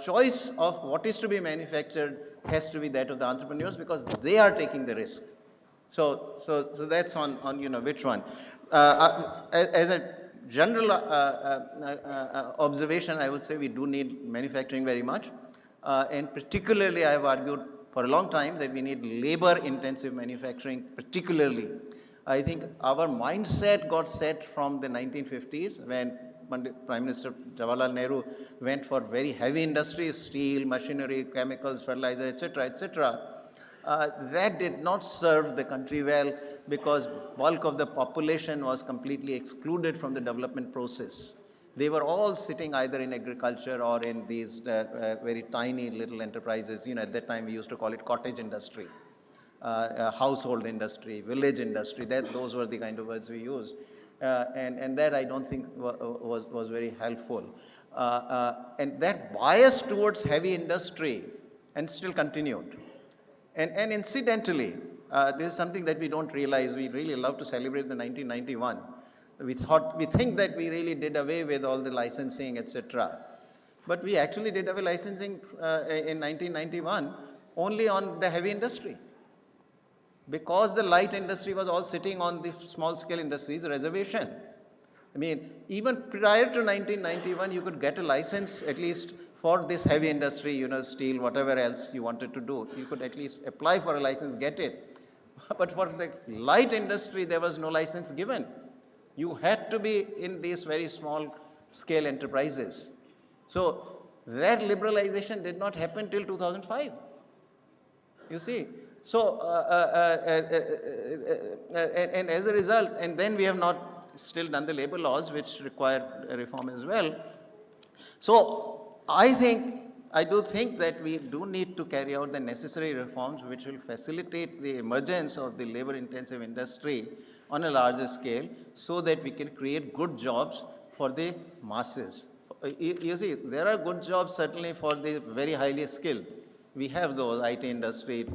Choice of what is to be manufactured has to be that of the entrepreneurs because they are taking the risk. So that's on which one. As a general observation, I would say we do need manufacturing very much. And particularly, I have argued for a long time that we need labor-intensive manufacturing, particularly. I think our mindset got set from the 1950s when Prime Minister Jawaharlal Nehru went for very heavy industries, steel, machinery, chemicals, fertilizer, etc., etc. That did not serve the country well because bulk of the population was completely excluded from the development process. They were all sitting either in agriculture or in these very tiny little enterprises. At that time we used to call it cottage industry, household industry, village industry. Those were the kind of words we used. and that I don't think was very helpful. And that bias towards heavy industry and still continued. And incidentally, this is something that we don't realize. We really love to celebrate the 1991. We think that we really did away with all the licensing, etc. But we actually did away licensing in 1991 only on the heavy industry. Because the light industry was all sitting on the small scale industries reservation. I mean, even prior to 1991, you could get a license at least for this heavy industry, you know, steel, whatever else you wanted to do. You could at least apply for a license, get it. But for the light industry, there was no license given. You had to be in these very small scale enterprises. So that liberalization did not happen till 2005. You see. So, and as a result, and then we have not still done the labor laws, which require reform as well. So, I do think that we do need to carry out the necessary reforms which will facilitate the emergence of the labor intensive industry on a larger scale so that we can create good jobs for the masses. You see, there are good jobs certainly for the very highly skilled. We have those, IT industry,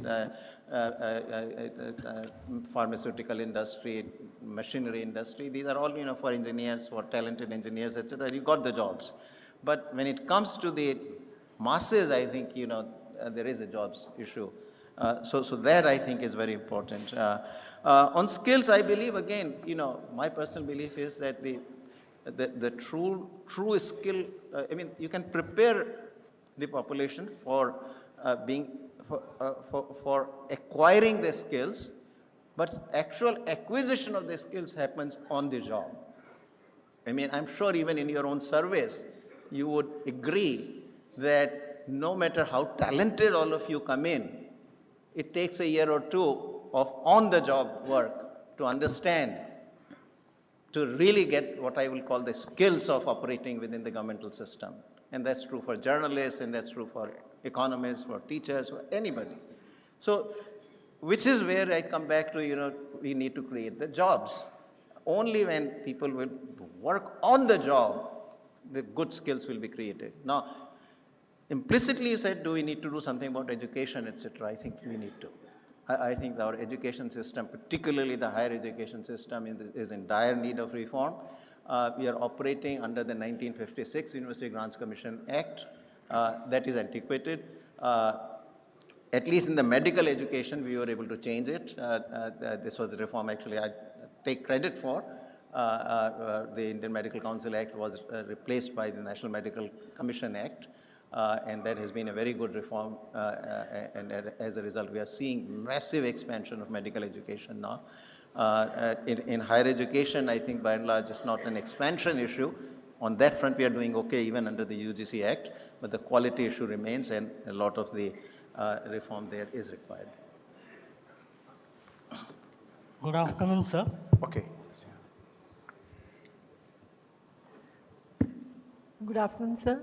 pharmaceutical industry, machinery industry. These are all, you know, for engineers, for talented engineers, etc. You got the jobs. But when it comes to the masses, I think, you know, there is a jobs issue. So that I think is very important. On skills, I believe, again, you know, my personal belief is that the true skill, I mean, you can prepare the population for for acquiring the skills, but actual acquisition of the skills happens on the job. I mean, I'm sure even in your own surveys, you would agree that no matter how talented all of you come in, it takes a year or two of on-the-job work to understand, to really get what I will call the skills of operating within the governmental system. And that's true for journalists, and that's true for economists, for teachers, for anybody. So, which is where I come back to, you know, we need to create the jobs. Only when people will work on the job, the good skills will be created. Now, implicitly you said, do we need to do something about education, etc.? I think we need to. I think our education system, particularly the higher education system, is in dire need of reform. We are operating under the 1956 University Grants Commission Act. That is antiquated. At least in the medical education, we were able to change it. This was a reform actually I take credit for. The Indian Medical Council Act was replaced by the National Medical Commission Act. And that has been a very good reform. And as a result, we are seeing massive expansion of medical education now. In higher education, I think by and large, it's not an expansion issue. On that front, we are doing okay even under the UGC Act, but the quality issue remains, and a lot of the reform there is required. Good afternoon, sir. Okay. Good afternoon, sir.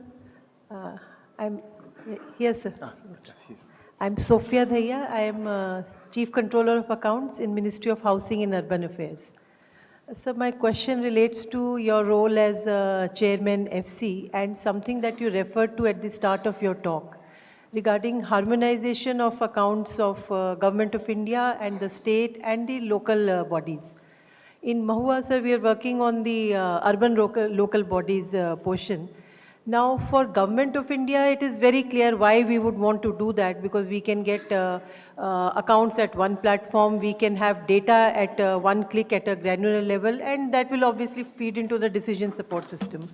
Yes, sir. I'm Sophia Dhaya. I am Chief Controller of Accounts in Ministry of Housing and Urban Affairs. So my question relates to your role as Chairman FC and something that you referred to at the start of your talk regarding harmonization of accounts of Government of India and the state and the local bodies. In Mahua, sir, we are working on the urban local bodies portion. Now, for Government of India, it is very clear why we would want to do that, because we can get accounts at one platform, we can have data at one click at a granular level, and that will obviously feed into the decision support system.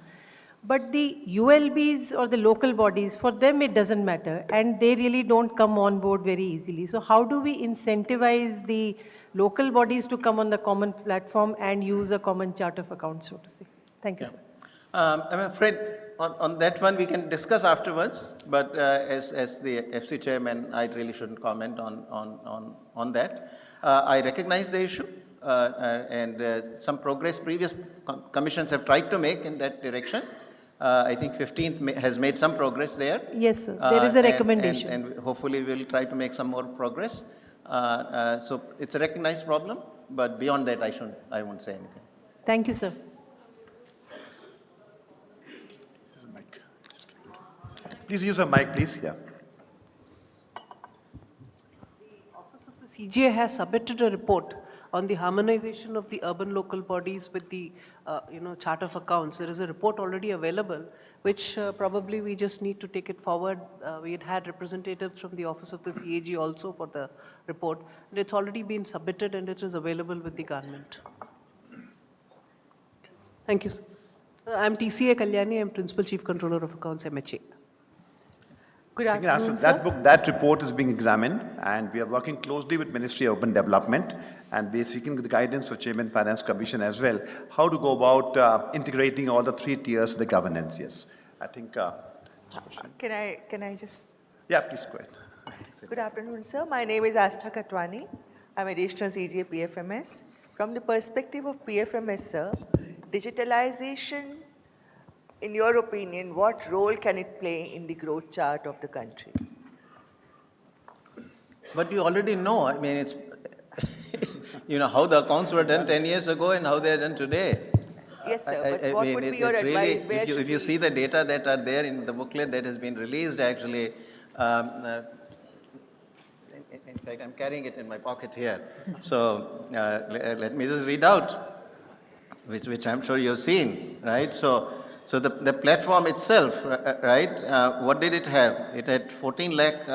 But the ULBs or the local bodies, for them it doesn't matter, and they really don't come on board very easily. So how do we incentivize the local bodies to come on the common platform and use a common chart of accounts, so to say? Thank you, sir. I'm afraid on that one we can discuss afterwards, but as the FC chairman, I really shouldn't comment on that. I recognize the issue, and some progress previous commissions have tried to make in that direction. I think 15th has made some progress there. Yes, sir. There is a recommendation. And hopefully we'll try to make some more progress. So it's a recognized problem, but beyond that I won't say anything. Thank you, sir. This is a mic. Please use a mic, please. Yeah. The CGA has submitted a report on the harmonization of the urban local bodies with the chart of accounts. There is a report already available, which probably we just need to take it forward. We had representatives from the office of the CAG also for the report, and it's already been submitted and it is available with the government. Thank you, sir. I'm TCA Kalyani. I'm Principal Chief Controller of Accounts, MHA. Good I can answer. afternoon, sir. That book, that report is being examined, and we are working closely with Ministry of Urban Development, and we are seeking the guidance of Chairman Finance Commission as well, how to go about integrating all the 3 tiers of the governance. Yes, I think. Can I just? Yeah, please go ahead. Good afternoon, sir. My name is Astha Katwani. I'm additional CGA PFMS. From the perspective of PFMS, sir, digitalization, in your opinion, what role can it play in the growth chart of the country? But you already know, I mean, it's, how the accounts were done 10 years ago and how they are done today. Yes, sir, but what would be your advice? Really, if you see the data that are there in the booklet that has been released, actually, in fact, I'm carrying it in my pocket here. So let me just read out, which I'm sure you've seen, right? So the platform itself, right, what did it have? It had 14 lakh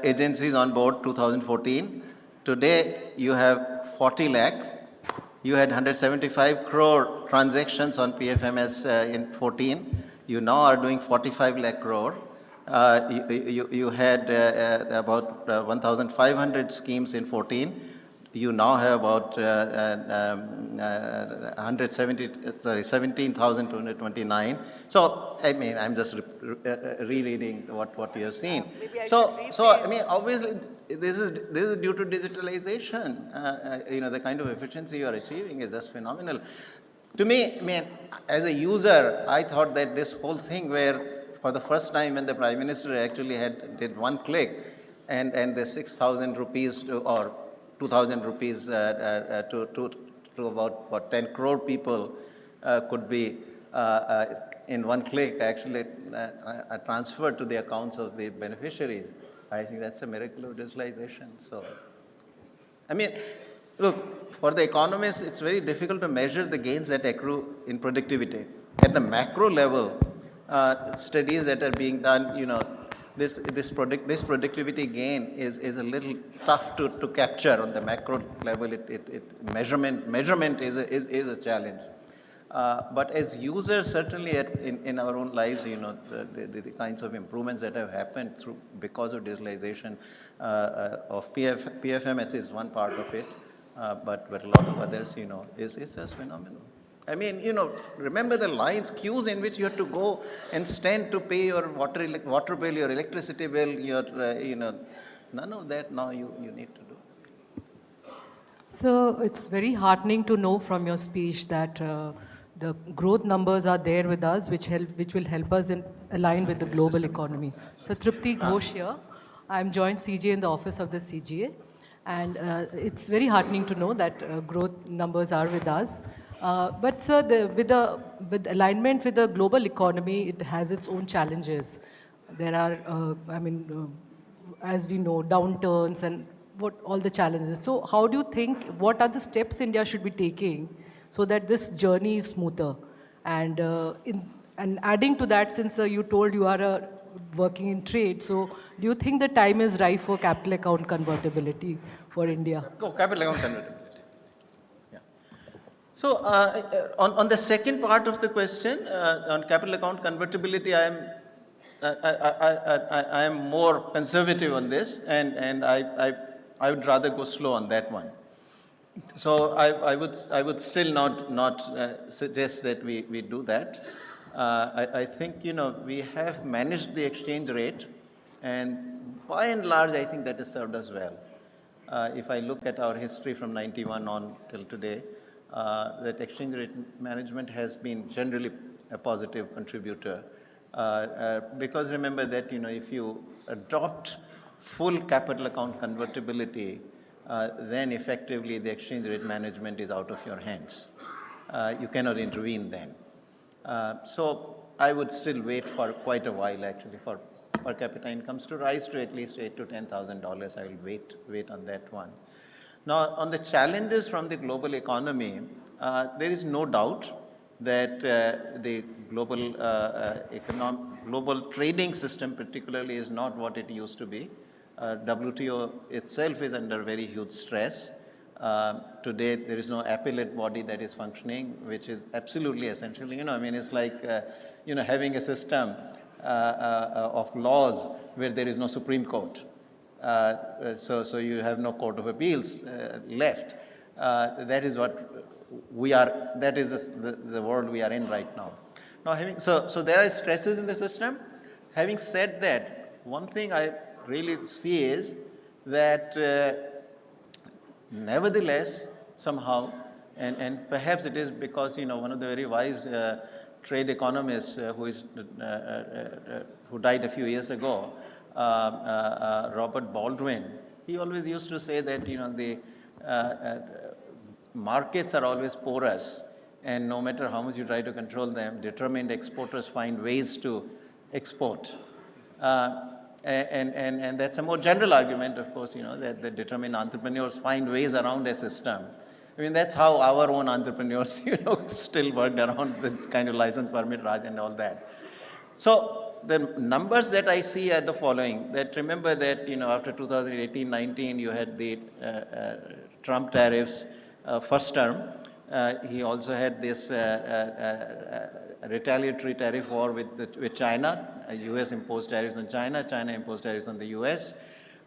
agencies on board 2014. Today, you have 40 lakh. You had 175 crore transactions on PFMS in 14. You now are doing 45 lakh crore. You had about 1,500 schemes in 14. You now have about 17,229. So, I mean, I'm just rereading what you have seen. So I mean, obviously, this is due to digitalization. The kind of efficiency you are achieving is just phenomenal. To me, I mean, as a user, I thought that this whole thing where for the first time when the Prime Minister actually did one click and the 6,000 rupees or 2,000 rupees to about 10 crore people could be in one click actually transferred to the accounts of the beneficiaries. I think that's a miracle of digitalization. So, I mean, look, for the economists, it's very difficult to measure the gains that accrue in productivity. At the macro level, studies that are being done, this productivity gain is a little tough to capture on the macro level. Measurement is a challenge. But as users, certainly in our own lives, the kinds of improvements that have happened because of digitalization of PFMS is one part of it, but a lot of others, is just phenomenal. I mean, remember the lines, queues in which you have to go and stand to pay your water bill, your electricity bill, your, none of that now you need to do. So it's very heartening to know from your speech that the growth numbers are there with us, which will help us align with the global economy. So Tripti Ghosh here. I'm joint CGA in the office of the CGA. And it's very heartening to know that growth numbers are with us. But sir, with alignment with the global economy, it has its own challenges. There are, as we know, downturns and all the challenges. So how do you think, what are the steps India should be taking so that this journey is smoother? And adding to that, since you told you are working in trade, so do you think the time is ripe for capital account convertibility for India? Capital account convertibility. So, on the second part of the question, on capital account convertibility, I am more conservative on this, and I would rather go slow on that one. So, I would still not suggest that we do that. I think, we have managed the exchange rate, and by and large, I think that has served us well. If I look at our history from 91 on till today, that exchange rate management has been generally a positive contributor. Because remember that, if you adopt full capital account convertibility, then effectively the exchange rate management is out of your hands. you cannot intervene then. So I would still wait for quite a while actually for per capita incomes to rise to at least $8,000 to $10,000. I will wait on that one. Now, on the challenges from the global economy, there is no doubt that the global trading system particularly is not what it used to be. WTO itself is under very huge stress. Today, there is no appellate body that is functioning, which is absolutely essential. I mean, it's like, having a system of laws where there is no Supreme Court. So you have no Court of Appeals left. That is what we are, that is the world we are in right now. Now, so there are stresses in the system. Having said that, one thing I really see is that nevertheless, somehow, and perhaps it is because, one of the very wise trade economists who died a few years ago, Robert Baldwin, he always used to say that, the markets are always porous, and no matter how much you try to control them, determined exporters find ways to export. And that's a more general argument, of course, that the determined entrepreneurs find ways around a system. I mean, that's how our own entrepreneurs, still worked around the kind of license permit Raj and all that. So the numbers that I see are the following, that remember that, after 2018-19, you had the Trump tariffs first term. He also had this retaliatory tariff war with China. US imposed tariffs on China, China imposed tariffs on the US.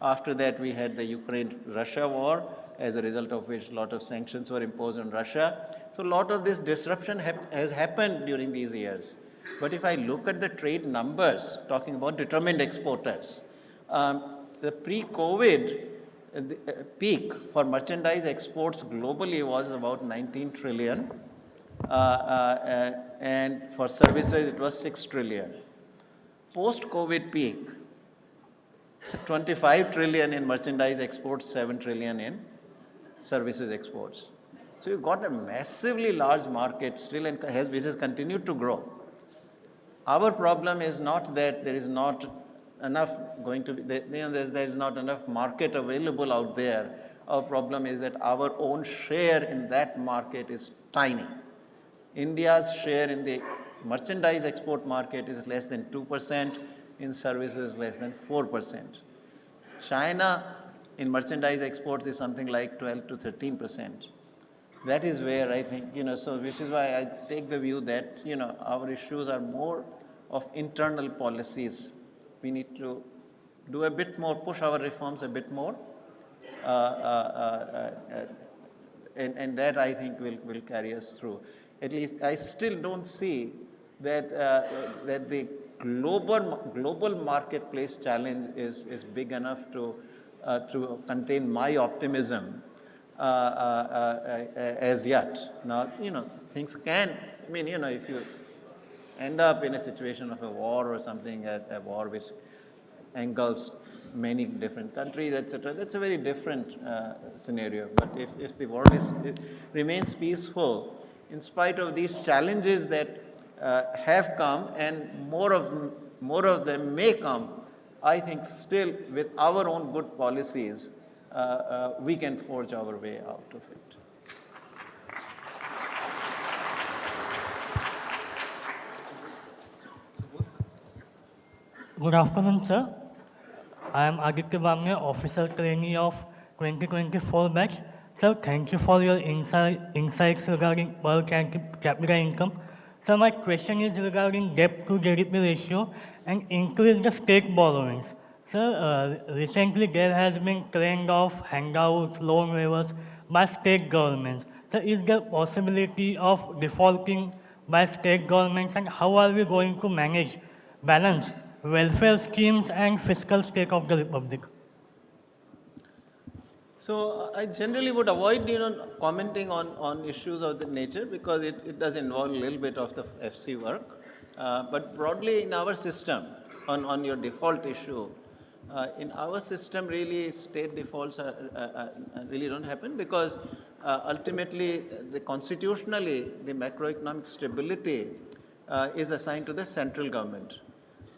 After that, we had the Ukraine-Russia war, as a result of which a lot of sanctions were imposed on Russia. So a lot of this disruption has happened during these years. But if I look at the trade numbers, talking about determined exporters, the pre-COVID peak for merchandise exports globally was about 19 trillion. And for services, it was 6 trillion. Post-COVID peak, 25 trillion in merchandise exports, 7 trillion in services exports. So you've got a massively large market still, and which has continued to grow. Our problem is not that there is not enough there is not enough market available out there. Our problem is that our own share in that market is tiny. India's share in the merchandise export market is less than 2%, in services less than 4%. China in merchandise exports is something like 12 to 13%. That is where I think, so which is why I take the view that, our issues are more of internal policies. We need to do a bit more, push our reforms a bit more, and that I think will carry us through. At least I still don't see that that the global marketplace challenge is big enough to contain my optimism as yet. Now, things can, if you end up in a situation of a war or something, a war which engulfs many different countries, etc., that's a very different scenario. But if the world remains peaceful, in spite of these challenges that have come, and more of them may come, I think still with our own good policies, we can forge our way out of it. Good afternoon, sir. I am Aditya Bamne, Officer Trainee of 2024 batch. Sir, thank you for your insights regarding per capita income. Sir, my question is regarding debt to GDP ratio and increase the state borrowings. Sir, recently there has been trend of handouts, loan waivers by state governments. Sir, is there possibility of defaulting by state governments, and how are we going to balance welfare schemes and fiscal state of the Republic? So I generally would avoid, commenting on issues of that nature, because it does involve a little bit of the FC work. But broadly in our system, on your default issue, in our system really state defaults really don't happen, because ultimately, constitutionally, the macroeconomic stability is assigned to the central government.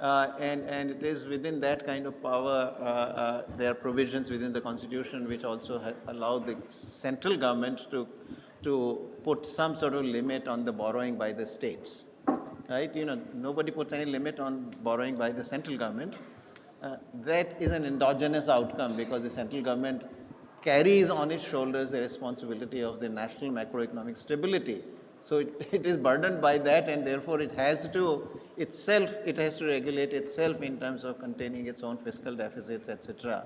And it is within that kind of power, there are provisions within the constitution which also allow the central government to put some sort of limit on the borrowing by the states. Right? Nobody puts any limit on borrowing by the central government. That is an endogenous outcome because the central government carries on its shoulders the responsibility of the national macroeconomic stability. So it is burdened by that, and therefore it has to regulate itself in terms of containing its own fiscal deficits, etc.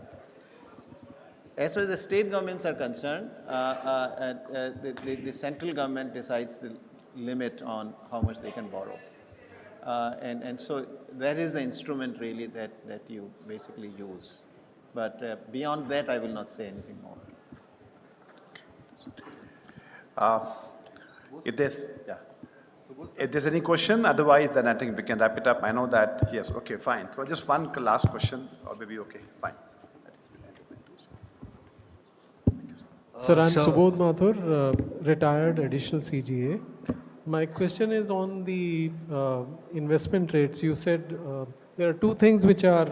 As far as the state governments are concerned, the central government decides the limit on how much they can borrow. And so that is the instrument really that you basically use. But beyond that, I will not say anything more. If there's any question, otherwise then I think we can wrap it up. I know that, yes, okay, fine. So just one last question, or maybe okay, fine. Sir, I'm Subodh Mathur, retired additional CGA. My question is on the investment rates. You said there are two things which are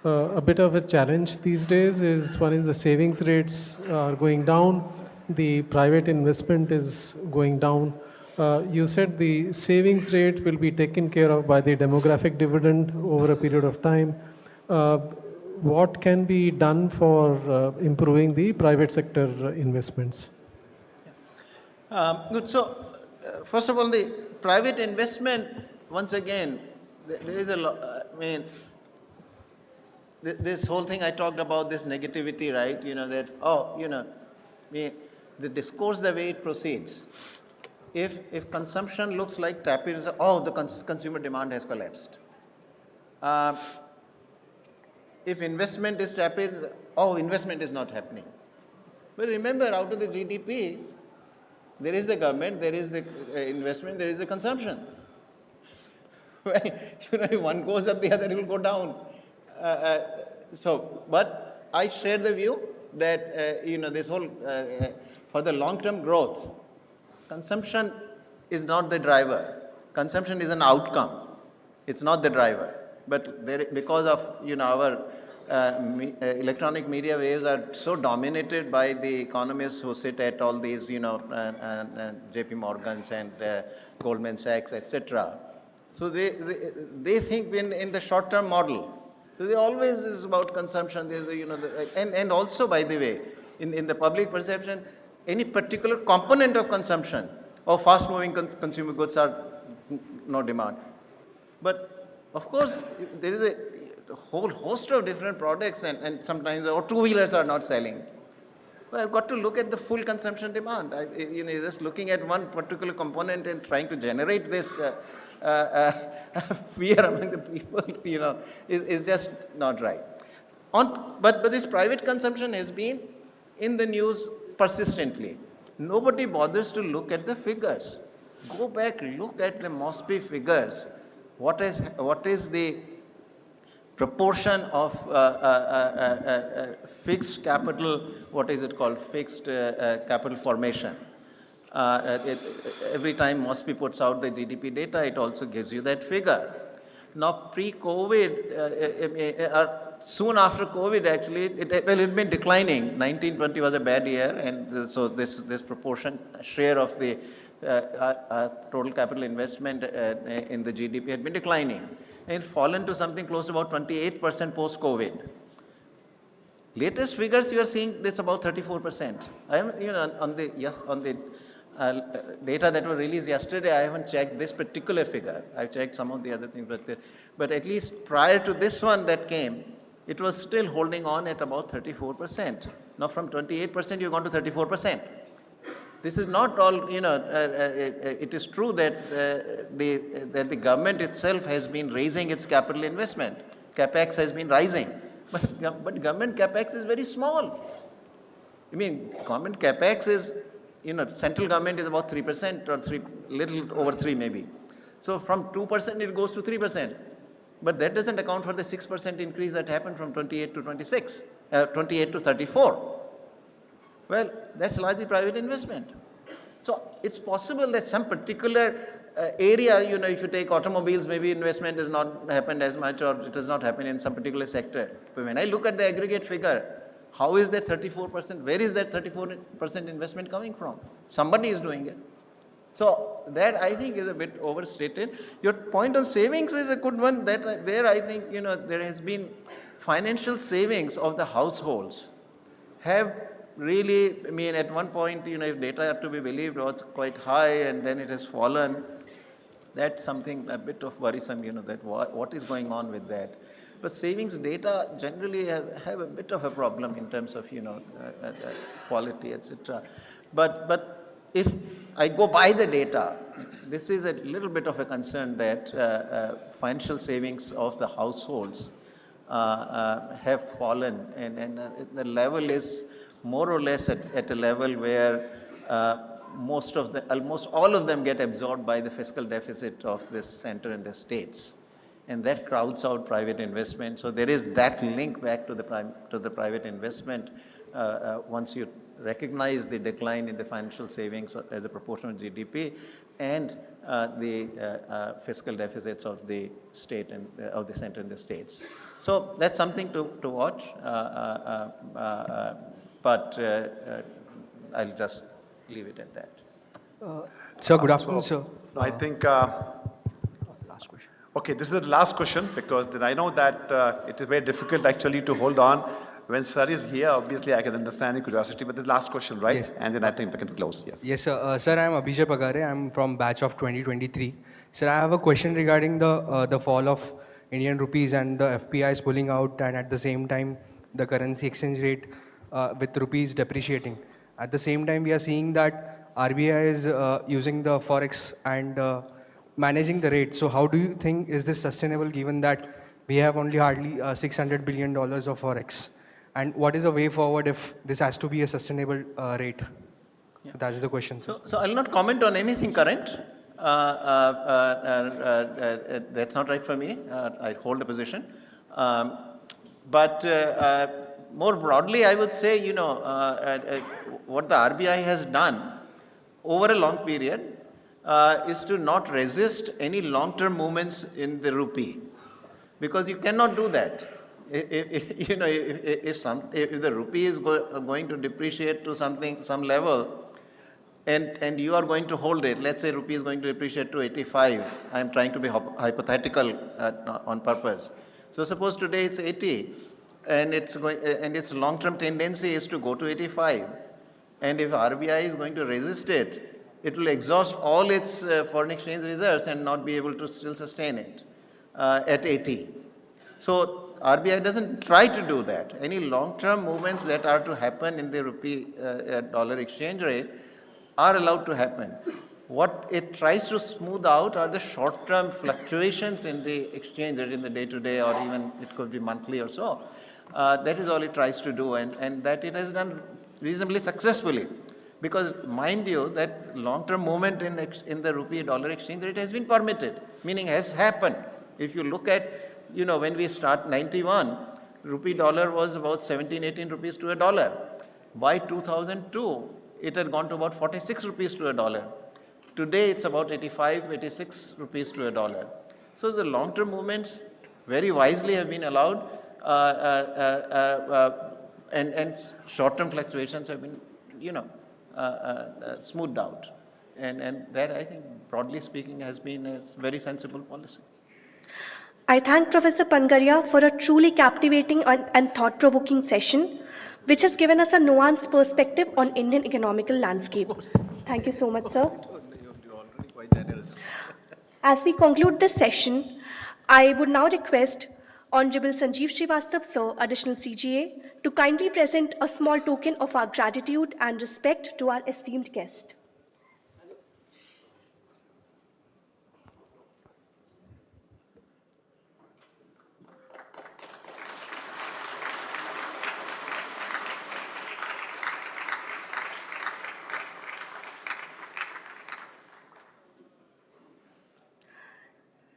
a bit of a challenge these days. One is the savings rates are going down, the private investment is going down. You said the savings rate will be taken care of by the demographic dividend over a period of time. What can be done for improving the private sector investments? Good. So, first of all, the private investment, once again, there is a lot, this whole thing I talked about, this negativity, right? The discourse, the way it proceeds. If consumption looks like tepid, the consumer demand has collapsed. If investment is tepid, investment is not happening. But remember, out of the GDP, there is the government, there is the investment, there is the consumption. Well, if one goes up, the other will go down. But I share the view that this whole for the long-term growth, consumption is not the driver. Consumption is an outcome. It's not the driver. But because of our electronic media waves are so dominated by the economists who sit at all these, JP Morgans and Goldman Sachs, etc. So they think in the short-term model. So they always is about consumption. And also, by the way, in the public perception, any particular component of consumption or fast-moving consumer goods are no demand. But of course, there is a whole host of different products, and sometimes or two-wheelers are not selling. Well, I've got to look at the full consumption demand. Just looking at one particular component and trying to generate this fear among the people, is just not right. But this private consumption has been in the news persistently. Nobody bothers to look at the figures. Go back, look at the MOSPI figures. What is the proportion of fixed capital, what is it called, fixed capital formation? Every time MOSPI puts out the GDP data, it also gives you that figure. Now, pre-COVID, soon after COVID, actually, it had been declining. 1920 was a bad year, and so this proportion share of the total capital investment in the GDP had been declining, and fallen to something close to about 28% post-COVID. Latest figures you are seeing, it's about 34%. I am, on the data that were released yesterday, I haven't checked this particular figure. I've checked some of the other things, but at least prior to this one that came, it was still holding on at about 34%. Now from 28%, you've gone to 34%. This is not all, it is true that the government itself has been raising its capital investment. CapEx has been rising, but government CapEx is very small. Government CapEx is, central government is about 3% or little over 3 maybe. So from 2% it goes to 3%. But that doesn't account for the 6% increase that happened from 28 to 26, 28 to 34. Well, that's largely private investment. So it's possible that some particular area, if you take automobiles, maybe investment has not happened as much or it has not happened in some particular sector. But when I look at the aggregate figure, how is that 34%? Where is that 34% investment coming from? Somebody is doing it. So that I think is a bit overstated. Your point on savings is a good one. That there I think there has been financial savings of the households have really, I mean, at one point, if data are to be believed, was quite high and then it has fallen. That's something a bit of worrisome, that what is going on with that. But savings data generally have a bit of a problem in terms of, quality, etc. But if I go by the data, this is a little bit of a concern that financial savings of the households have fallen, and the level is more or less at a level where almost all of them get absorbed by the fiscal deficit of this center and the states. And that crowds out private investment. So there is that link back to the private investment once you recognize the decline in the financial savings as a proportion of GDP and the fiscal deficits of the state and of the center and the states. So that's something to watch, but I'll just leave it at that. Sir, good afternoon, sir. I think, last question. Okay, this is the last question because then I know that it is very difficult actually to hold on. When sir is here, obviously I can understand your curiosity, but the last question, right? Yes. And then I think we can close, yes. Yes, sir. Sir, I am Abhijay Pagare. I am from batch of 2023. Sir, I have a question regarding the fall of Indian rupees and the FPIs pulling out, and at the same time, the currency exchange rate with rupees depreciating. At the same time, we are seeing that RBI is using the forex and managing the rate. So how do you think is this sustainable given that we have only hardly $600 billion of forex? And what is the way forward if this has to be a sustainable rate? Yeah. That's the question, sir. So I'll not comment on anything current. That's not right for me. I hold a position. But more broadly, I would say, what the RBI has done over a long period is to not resist any long-term movements in the rupee, because you cannot do that. If the rupee is going to depreciate to some level, and you are going to hold it, let's say rupee is going to depreciate to 85. I am trying to be hypothetical on purpose. So suppose today it's 80, and its long-term tendency is to go to 85. And if RBI is going to resist it, it will exhaust all its foreign exchange reserves and not be able to still sustain it at 80. So RBI doesn't try to do that. Any long-term movements that are to happen in the rupee dollar exchange rate are allowed to happen. What it tries to smooth out are the short-term fluctuations in the exchange rate in the day-to-day, or even it could be monthly or so. That is all it tries to do, and that it has done reasonably successfully. Because mind you, that long-term movement in the rupee dollar exchange rate has been permitted, meaning has happened. If you look at, when we start 91, rupee dollar was about 17, 18 rupees to a dollar. By 2002, it had gone to about 46 rupees to a dollar. Today, it's about 85, 86 rupees to a dollar. So the long-term movements very wisely have been allowed, and short-term fluctuations have been, smoothed out. And that, I think, broadly speaking, has been a very sensible policy. I thank Professor Pangaria for a truly captivating and thought-provoking session, which has given us a nuanced perspective on Indian economical landscape. Thank you so much, sir. As we conclude this session, I would now request Honorable Sanjeev Srivastava, sir, Additional CGA, to kindly present a small token of our gratitude and respect to our esteemed guest.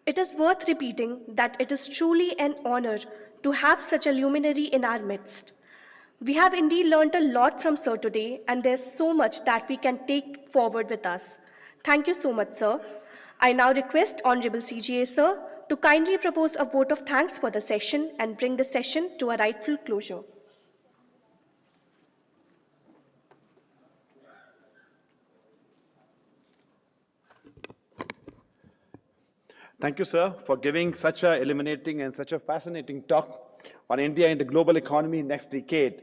It is worth repeating that it is truly an honor to have such a luminary in our midst. We have indeed learned a lot from Sir today, and there's so much that we can take forward with us. Thank you so much, sir. I now request Honorable CGA, sir, to kindly propose a vote of thanks for the session and bring the session to a rightful closure. Thank you, sir, for giving such a illuminating and such a fascinating talk on India in the global economy next decade.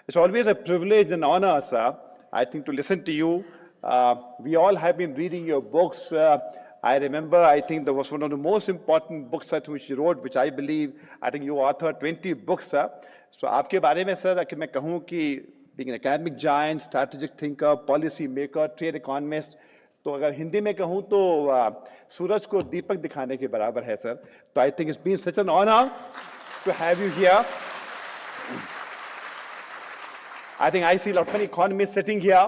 It's always a privilege and honor, sir, I think, to listen to you. We all have been reading your books. I remember, I think that was one of the most important books that which you wrote, which I believe, I think you authored 20 books, sir. So आपके बारे में, sir, कि मैं कहूँ कि being an academic giant, strategic thinker, policy maker, trade economist, तो अगर हिंदी में कहूँ तो सूरज को दीपक दिखाने के बराबर है, सर. तो I think it's been such an honor to have you here. I think I see a lot of many economists sitting here.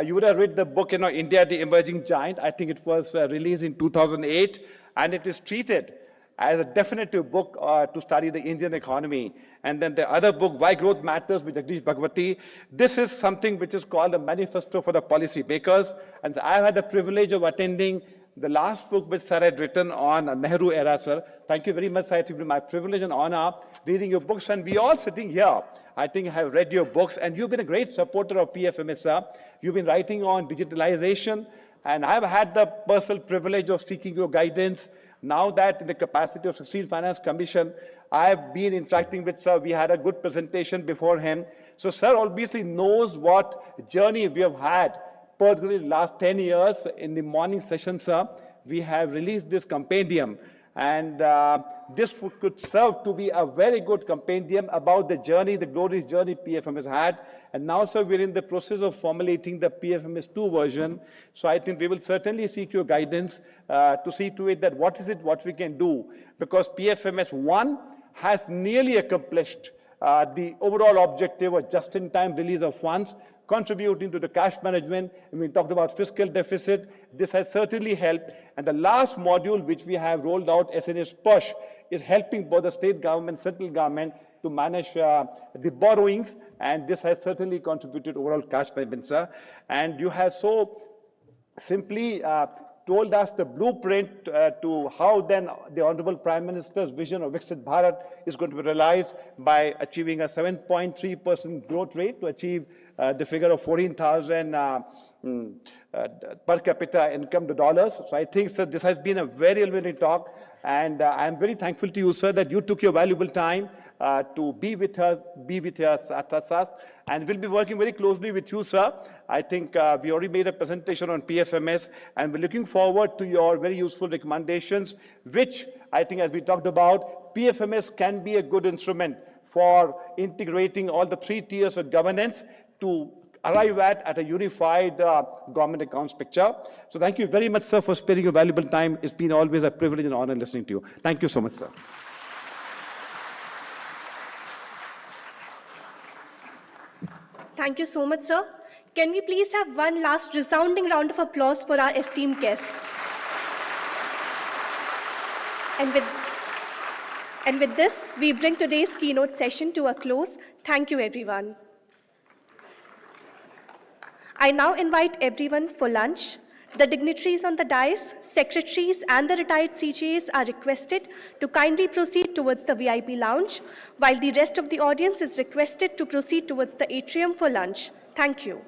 You would have read the book, India, the Emerging Giant. I think it was released in 2008, and it is treated as a definitive book to study the Indian economy. And then the other book, Why Growth Matters, with Jagdish Bhagwati. This is something which is called a manifesto for the policy makers. And I've had the privilege of attending the last book which sir had written on Nehru era, sir. Thank you very much, sir. It's been my privilege and honor reading your books. And we all sitting here, I think, have read your books. And you've been a great supporter of PFMS, sir. You've been writing on digitalization. And I've had the personal privilege of seeking your guidance. Now that in the capacity of 16th Finance Commission, I've been interacting with sir. We had a good presentation before him. So sir obviously knows what journey we have had, particularly the last 10 years. In the morning session, sir, we have released this compendium. And this could serve to be a very good compendium about the journey, the glorious journey PFM has had. And now, sir, we're in the process of formulating the PFMS 2 version. So I think we will certainly seek your guidance to see to it that what we can do. Because PFMS 1 has nearly accomplished the overall objective of just-in-time release of funds, contributing to the cash management. And we talked about fiscal deficit. This has certainly helped. And the last module which we have rolled out, SNS Push, is helping both the state government, central government to manage the borrowings. And this has certainly contributed overall cash management, sir. And you have so simply told us the blueprint to how then the Honorable Prime Minister's vision of Viksit Bharat is going to be realized by achieving a 7.3% growth rate to achieve the figure of 14,000 per capita income to dollars. So I think, sir, this has been a very illuminating talk, and I am very thankful to you, sir, that you took your valuable time to be with us at us, and we'll be working very closely with you, sir. I think we already made a presentation on PFMS, and we're looking forward to your very useful recommendations, which I think, as we talked about, PFMS can be a good instrument for integrating all the 3 tiers of governance to arrive at a unified government accounts picture. So thank you very much, sir, for sparing your valuable time. It's been always a privilege and honor listening to you. Thank you so much, sir. Thank you so much, sir. Can we please have one last resounding round of applause for our esteemed guests? And with this, we bring today's keynote session to a close. Thank you, everyone. I now invite everyone for lunch. The dignitaries on the dais, secretaries, and the retired CJAs are requested to kindly proceed towards the VIP lounge, while the rest of the audience is requested to proceed towards the atrium for lunch. Thank you.